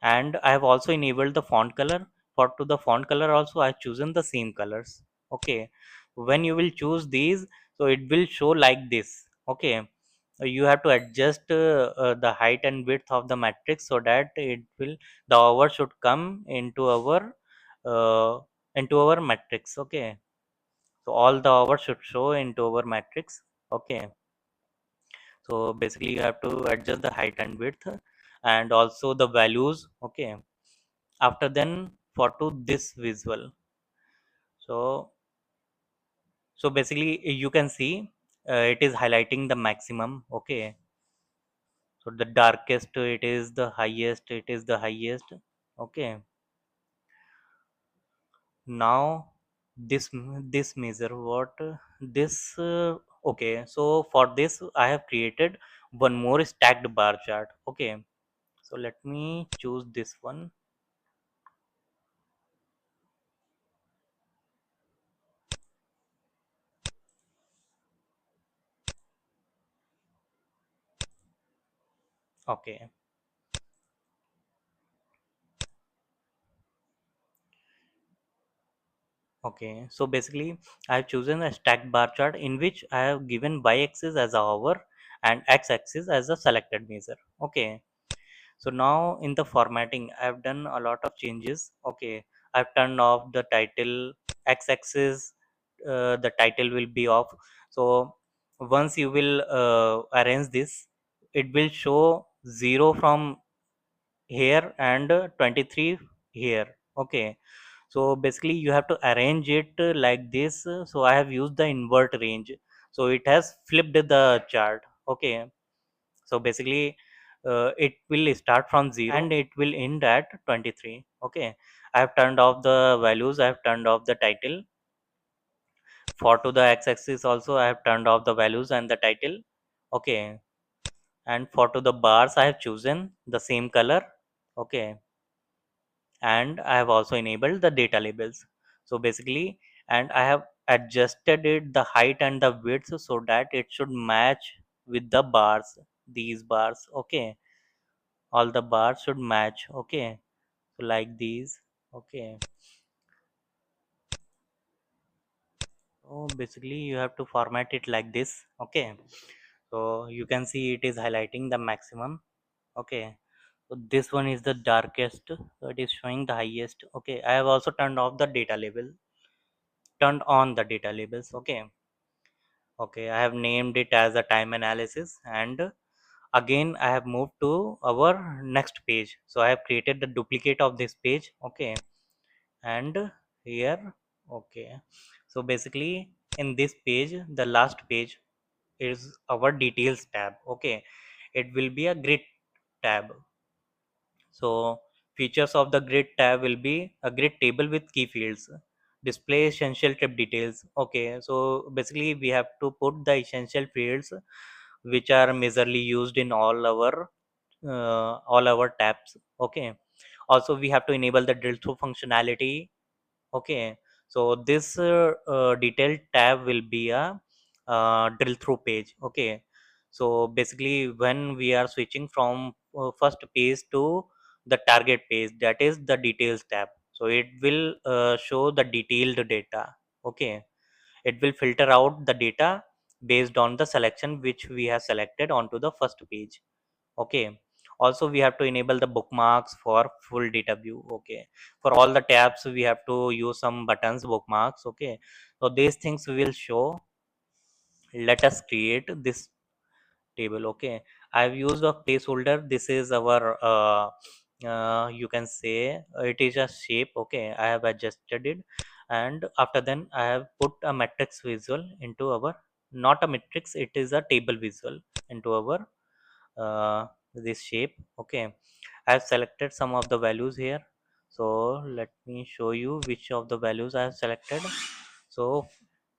and I have also enabled the font color. For to the font color also I have chosen the same colors. Okay, when you will choose these, so it will show like this. Okay, you have to adjust the height and width of the matrix so that the hour should come uh, into our matrix. Okay, so all the hours should show into our matrix. Okay, so basically you have to adjust the height and width and also the values. Okay, after then for to this visual. So basically you can see it is highlighting the maximum. Okay, so the darkest it is the highest, it is the highest. Okay, now this measure what this okay, so for this I have created one more stacked bar chart. Okay, so let me choose this one. Okay, okay, so basically I have chosen a stacked bar chart in which I have given y-axis as a hour and x-axis as a selected measure. Okay, so now in the formatting I've done a lot of changes. Okay, I've turned off the title x-axis. The title will be off. So once you will arrange this, it will show 0 from here and 23 here. Okay, so basically you have to arrange it like this. So I have used the invert range, so it has flipped the chart. Okay, so basically it will start from 0 and it will end at 23. Okay, I have turned off the values, I have turned off the title. For to the x-axis also I have turned off the values and the title. Okay, and for to the bars I have chosen the same color. Okay, and I have also enabled the data labels. So basically, and I have adjusted it the height and the width so that it should match with the bars, these bars. Okay, all the bars should match. Okay, so like these. Okay, so basically you have to format it like this. Okay, so you can see it is highlighting the maximum. Okay, so this one is the darkest, so it is showing the highest. Okay, I have also turned off the data label, turned on the data labels. Okay, okay, I have named it as a time analysis, and again I have moved to our next page. So I have created the duplicate of this page. Okay, and here. Okay, so basically in this page, the last page is our details tab. Okay, it will be a grid tab. So features of the grid tab will be a grid table with key fields, display essential trip details. Okay, so basically we have to put the essential fields which are majorly used in all our tabs. Okay, also we have to enable the drill through functionality. Okay, so this detailed tab will be a drill through page. Okay, so basically when we are switching from first page to the target page, that is the details tab, so it will show the detailed data. Okay, it will filter out the data based on the selection which we have selected onto the first page. Okay, also we have to enable the bookmarks for full data view. Okay, for all the tabs we have to use some buttons, bookmarks. Okay, so these things we will show. Let us create this table. Okay, I've used a placeholder. This is our you can say it is a shape. Okay, I have adjusted it, and after then I have put a matrix visual into our, not a matrix, it is a table visual into our this shape. Okay, I have selected some of the values here. So let me show you which of the values I have selected. So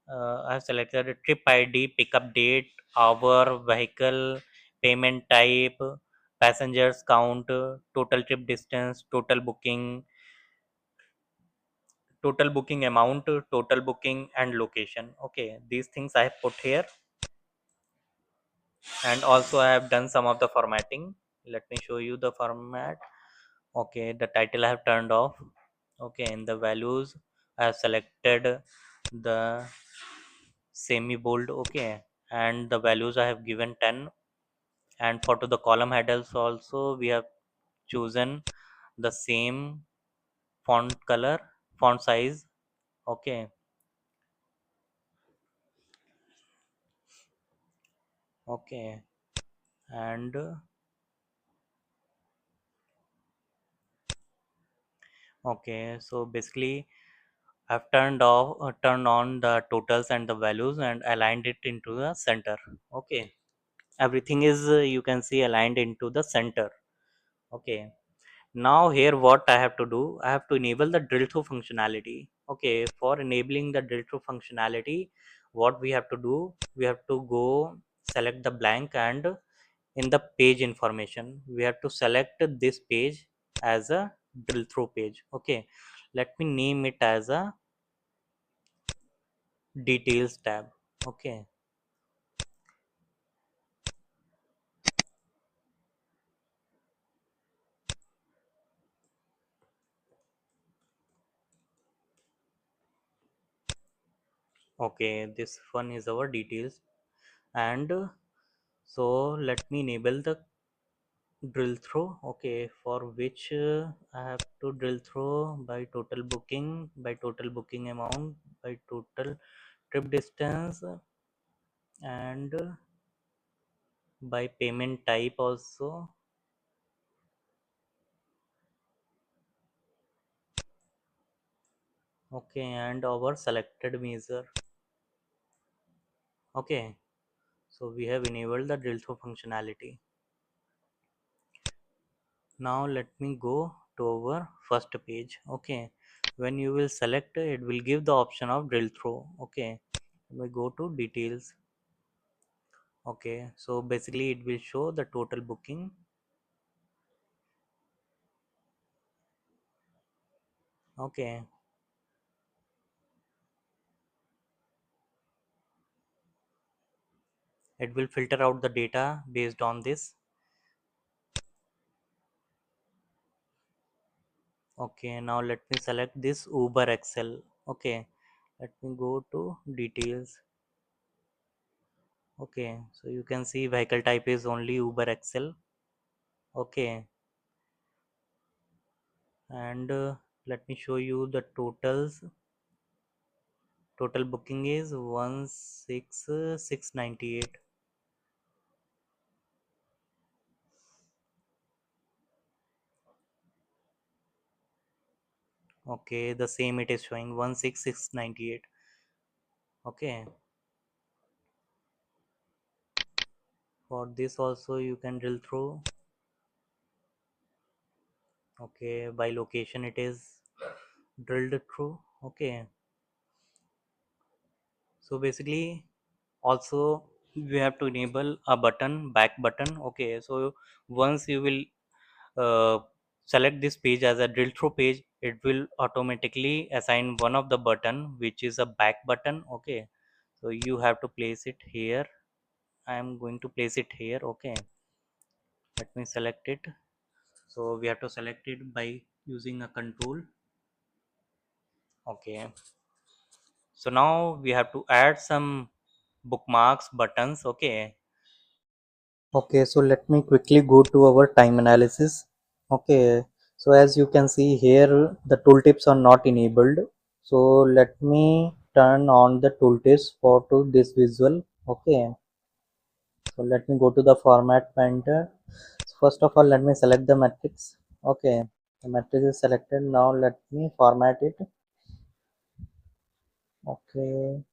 I have selected a trip ID, pickup date, hour, vehicle, payment type, passengers count, total trip distance, total booking amount, total booking and location. Okay, these things I have put here, and also I have done some of the formatting. Let me show you the format. Okay, the title I have turned off. Okay, in the values I have selected the semi bold. Okay, and the values I have given 10. And for to the column headers also we have chosen the same font color, font size. Okay. Okay. And okay, so basically I've turned on the totals and the values and aligned it into the center. Okay, everything is you can see aligned into the center. Okay, now here what I have to do, I have to enable the drill through functionality. Okay, for enabling the drill through functionality, what we have to do, we have to go select the blank, and in the page information we have to select this page as a drill through page. Okay, let me name it as a details tab. Okay. Okay, this one is our details. And so let me enable the drill through. Okay, for which I have to drill through by total booking, by total booking amount, by total trip distance, and by payment type also. Okay, and our selected measure. Okay, so we have enabled the drill through functionality. Now let me go to our first page. Okay, when you will select it will give the option of drill through. Okay, we go to details. Okay, so basically it will show the total booking. Okay, it will filter out the data based on this. Okay, now let me select this Uber XL. Okay, let me go to details. Okay, so you can see vehicle type is only Uber XL. Okay, and let me show you the totals. Total booking is 16698. Okay, the same it is showing 16698. Okay, for this also you can drill through. Okay, by location it is drilled through. Okay, so basically also we have to enable a button, back button. Okay, so once you will uh, select this page as a drill through page, it will automatically assign one of the button which is a back button. Okay, so you have to place it here. I am going to place it here. Okay, let me select it. So we have to select it by using a control. Okay, so now we have to add some bookmarks buttons. Okay. Okay, so let me quickly go to our time analysis. Okay, so as you can see here, the tooltips are not enabled. So let me turn on the tooltips for to this visual. Okay, so let me go to the format painter. First of all, let me select the matrix. Okay, the matrix is selected. Now let me format it. Okay,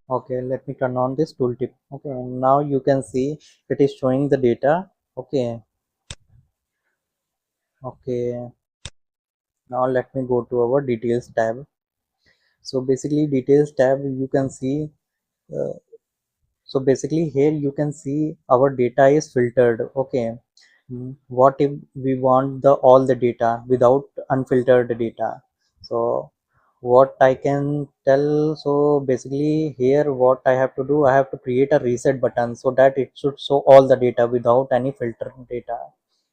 okay, let me turn on this tooltip. Okay, now you can see it is showing the data. Okay, okay, now let me go to our details tab. So basically details tab you can see, uh, so basically here you can see our data is filtered. Okay. What if we want the all the data without unfiltered data? So what I can tell, so basically here what I have to do, I have to create a reset button so that it should show all the data without any filter data.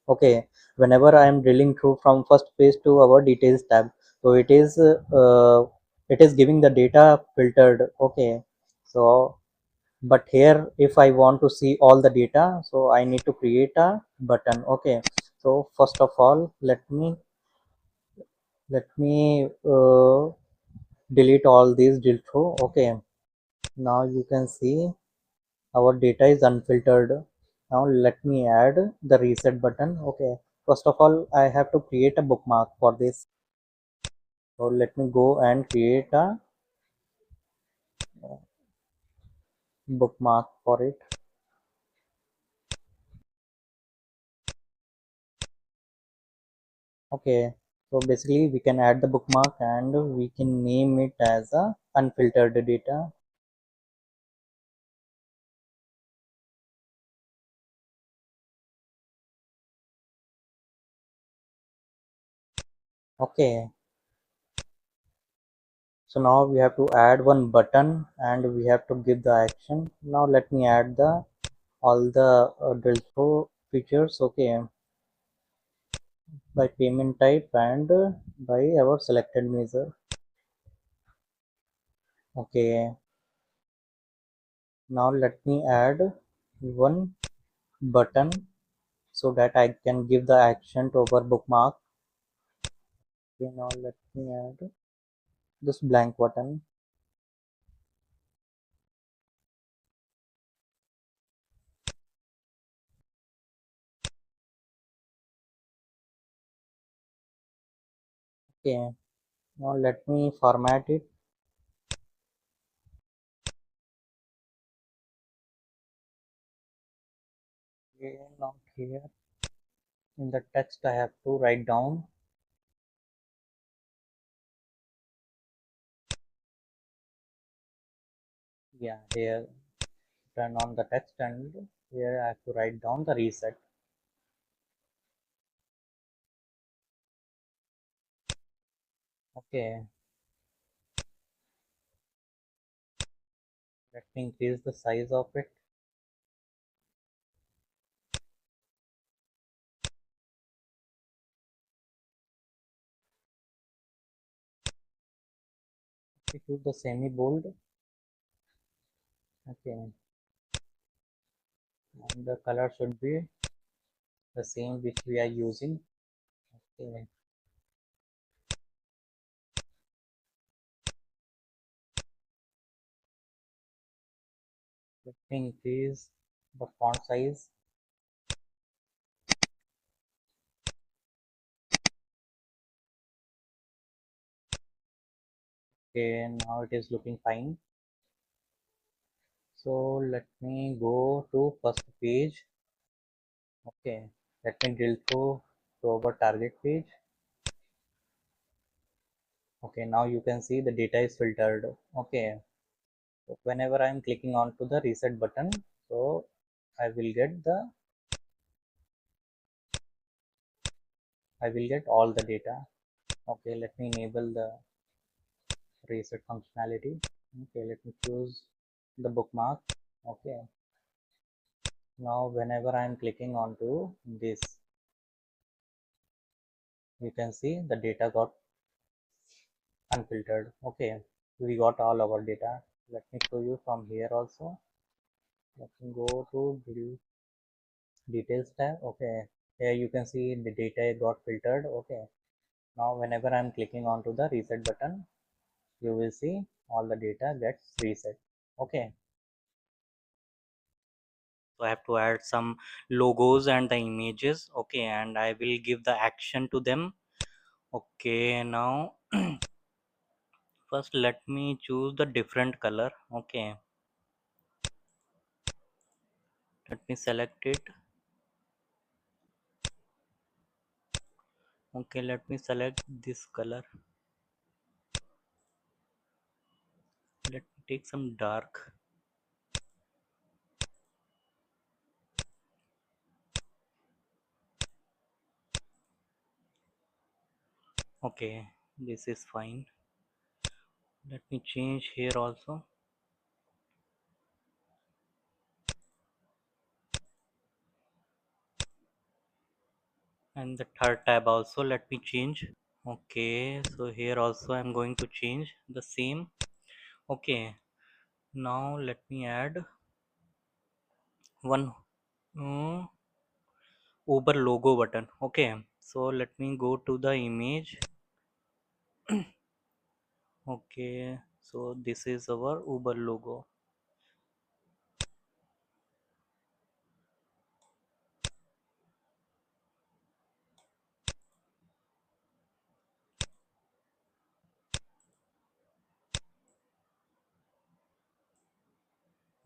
Okay, whenever I am drilling through from first page to our details tab, so it is giving the data filtered. Okay, so but here if I want to see all the data, so I need to create a button. Okay, so first of all let me delete all these drill through. Okay, now you can see our data is unfiltered. Now let me add the reset button. Okay, first of all I have to create a bookmark for this, so let me go and create a bookmark for it. Okay, so basically we can add the bookmark and we can name it as a unfiltered data. Okay, so now we have to add one button and we have to give the action. Now let me add the all the drill through features. Okay, by payment type and by our selected measure. Okay, now let me add one button so that I can give the action to our bookmark. Okay, now let me add this blank button. Okay, now let me format it. Okay, now here in the text I have to write down. Yeah, here turn on the text and here I have to write down the reset. Okay, let me increase the size of it. Okay, choose the semi bold. Okay, and the color should be the same which we are using. Okay, let me increase the font size. Okay, now it is looking fine. So let me go to first page. Okay, let me drill through to our target page. Okay, now you can see the data is filtered. Okay, so whenever I'm clicking on to the reset button, so I will get all the data. Okay, let me enable the reset functionality. Okay, let me choose the bookmark. Okay, now whenever I'm clicking onto this, you can see the data got unfiltered. Okay, we got all our data. Let me show you from here also. Let me go to details tab. Okay, here you can see the data got filtered. Okay, now whenever I'm clicking onto the reset button, you will see all the data gets reset. Okay, so I have to add some logos and the images. Okay, and I will give the action to them. Okay, now first let me choose the different color. Okay, let me select it. Okay, let me select this color. Let me take some dark. Okay, this is fine. Let me change here also, and the third tab also let me change. Okay, so here also I'm going to change the same. Okay, now let me add one Uber logo button. Okay, so let me go to the image. Okay, so this is our Uber logo.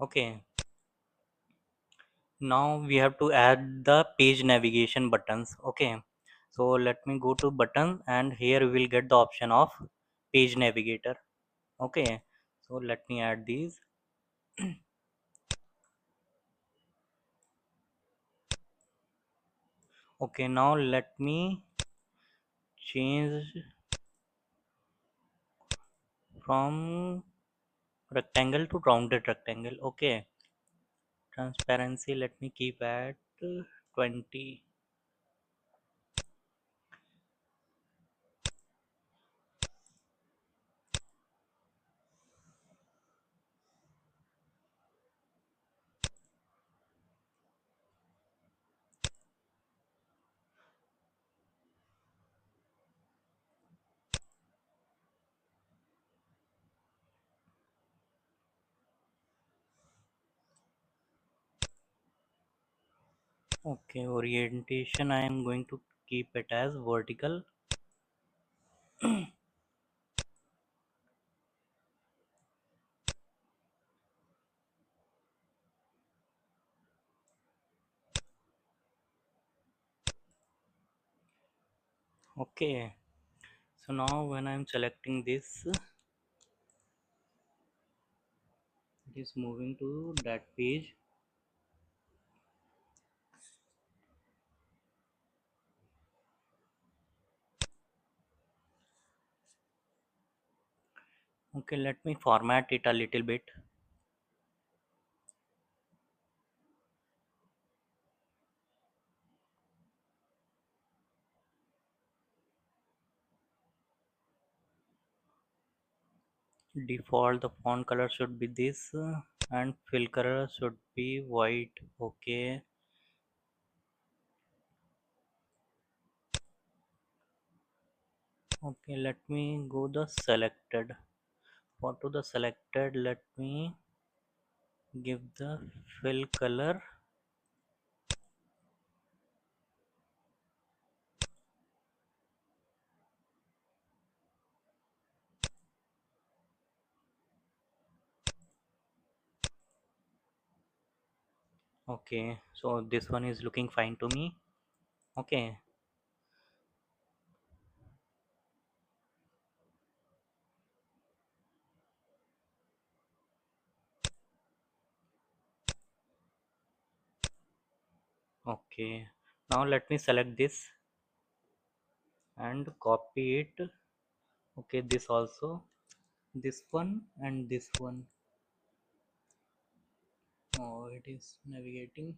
Okay, now we have to add the page navigation buttons. Okay, so let me go to button, and here we will get the option of page navigator. Okay, so let me add these. Okay, now let me change from rectangle to rounded rectangle. Okay, transparency let me keep at 20. Okay, orientation I am going to keep it as vertical. Okay, so now when I'm selecting this, it is moving to that page. Okay, let me format it a little bit. Default the font color should be this, and fill color should be white. Okay, okay, let me go the selected. For to the selected, let me give the fill color. Okay, so this one is looking fine to me. Okay, okay, now let me select this and copy it. Okay, this also, this one and this one. Oh, it is navigating.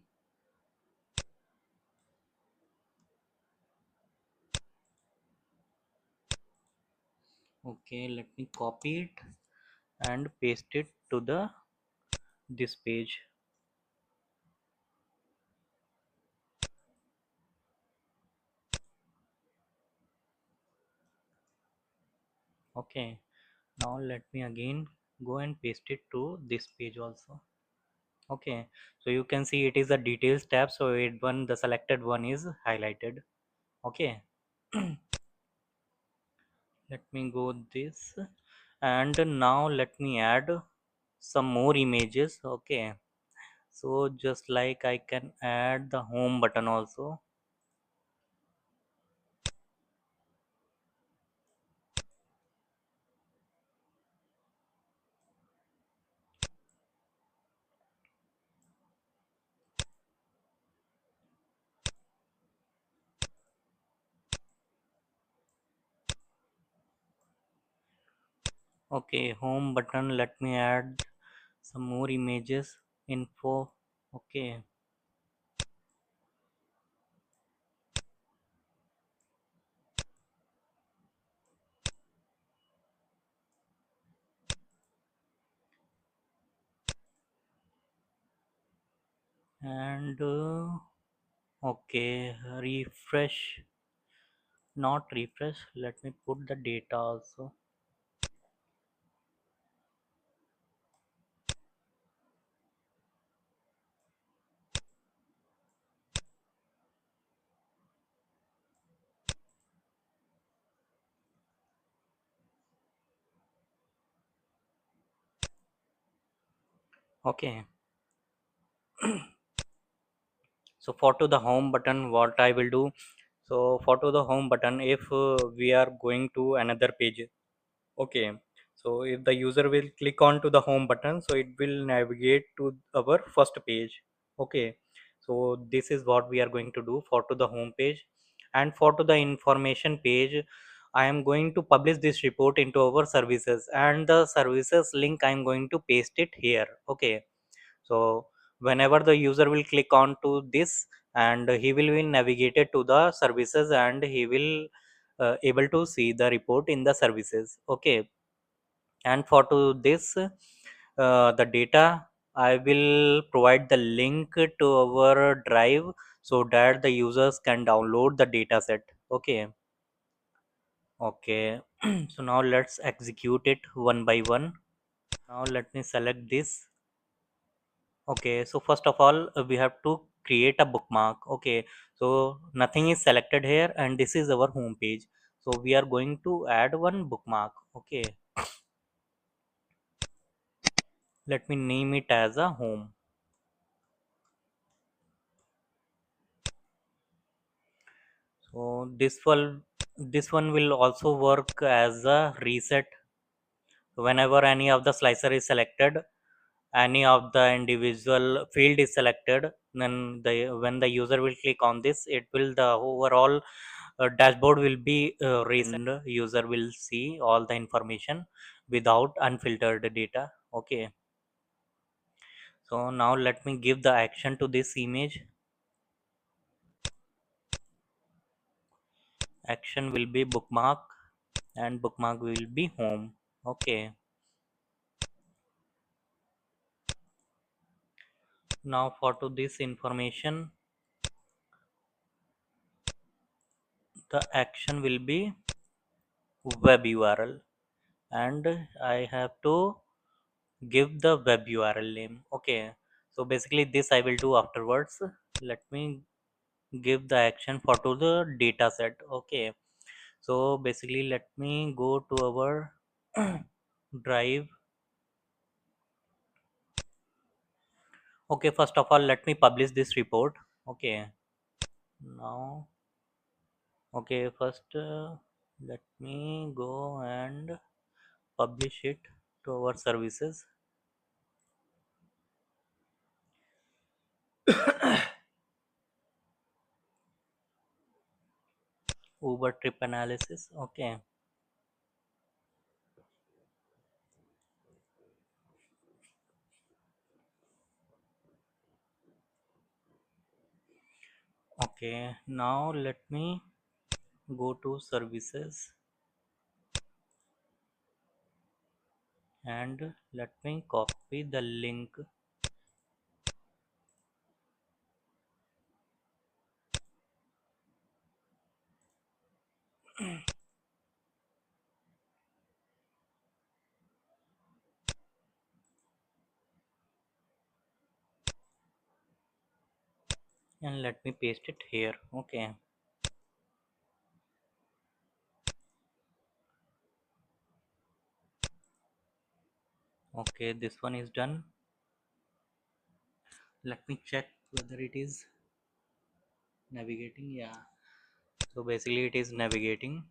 Okay, let me copy it and paste it to the this page. Okay, now let me again go and paste it to this page also. Okay, so you can see it is a details tab, so it one the selected one is highlighted. Okay, let me go this, and now let me add some more images. Okay, so just like I can add the home button also. Okay, home button, let me add some more images, info. Okay, and okay, refresh, not refresh, let me put the data also. Okay, so for to the home button, what I will do, so for to the home button, if we are going to another page, okay, so if the user will click on to the home button, so it will navigate to our first page. Okay, so this is what we are going to do for to the home page. And for to the information page, I am going to publish this report into our services, and the services link I am going to paste it here. Okay, so whenever the user will click on to this, and he will be navigated to the services, and he will able to see the report in the services. Okay, and for to this the data, I will provide the link to our drive so that the users can download the data set. Okay, okay. So now let's execute it one by one. Now let me select this. Okay, so first of all, we have to create a bookmark. Okay, so nothing is selected here, and this is our home page. So we are going to add one bookmark. Okay, let me name it as a home. So this one will also work as a reset. Whenever any of the slicer is selected, any of the individual field is selected, then when the user will click on this, it will the overall dashboard will be reset, and user will see all the information without unfiltered data. Okay, so now let me give the action to this image. Action will be bookmark, and bookmark will be home. Okay, now for to this information, the action will be web URL, and I have to give the web URL name. Okay, so basically this I will do afterwards. Let me give the action for to the data set. Okay, so basically let me go to our drive. Okay, first of all let me publish this report. Okay, now, okay, first let me go and publish it to our services. Uber trip analysis. Okay, okay, now let me go to services, and let me copy the link, and let me paste it here. Okay, okay, this one is done. Let me check whether it is navigating. Yeah, so basically it is navigating.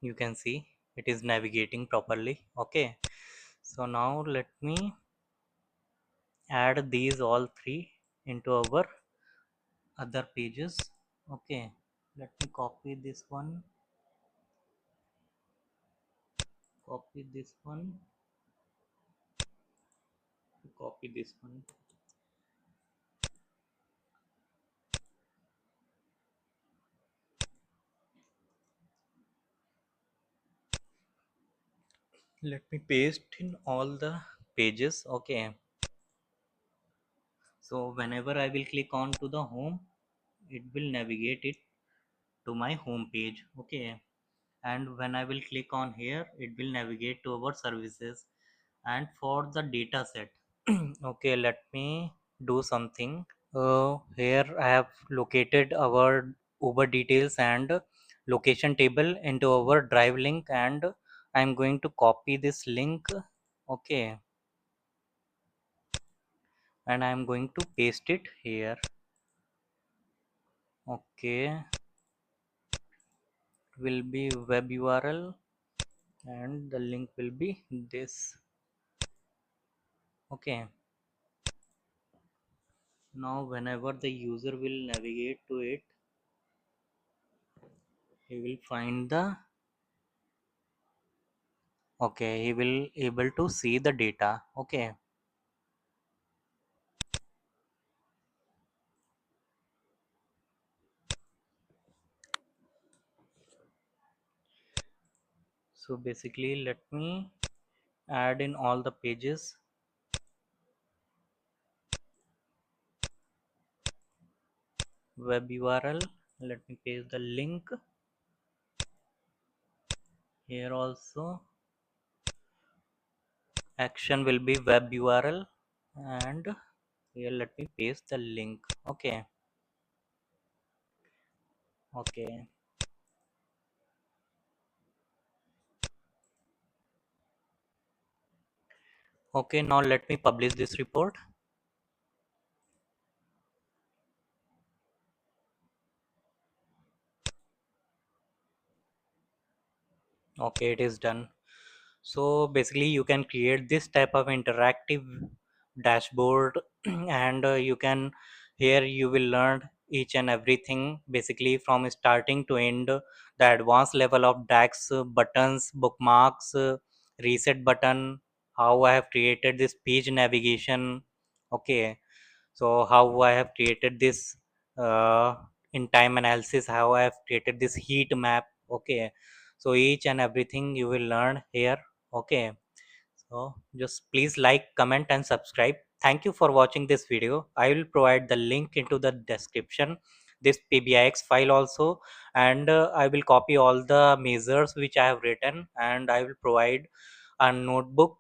You can see it is navigating properly. Okay, so now let me add these all three into our other pages. Okay, let me copy this one, copy this one, copy this one. Let me paste in all the pages. Okay, so whenever I will click on to the home, it will navigate it to my home page. Okay, and when I will click on here, it will navigate to our services. And for the data set, okay, let me do something. Here I have located our Uber details and location table into our drive link, and I'm going to copy this link. Okay, and I'm going to paste it here. Okay, will be web URL, and the link will be this. Okay, now whenever the user will navigate to it, he will find the, okay, he will able to see the data. Okay, so basically let me add in all the pages. Web URL, let me paste the link here also. Action will be web URL, and here let me paste the link. Okay, okay, okay, now let me publish this report. Okay, it is done. So basically you can create this type of interactive dashboard and you can, here you will learn each and everything basically from starting to end, the advanced level of DAX, buttons, bookmarks, reset button, how I have created this page navigation. Okay, so how I have created this in time analysis, how I have created this heat map. Okay, so each and everything you will learn here. Okay, so just please like, comment and subscribe. Thank you for watching this video. I will provide the link into the description, this Pbix file also, and I will copy all the measures which I have written, and I will provide a notebook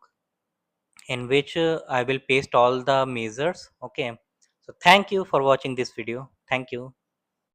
in which I will paste all the measures. Okay, so thank you for watching this video. Thank you.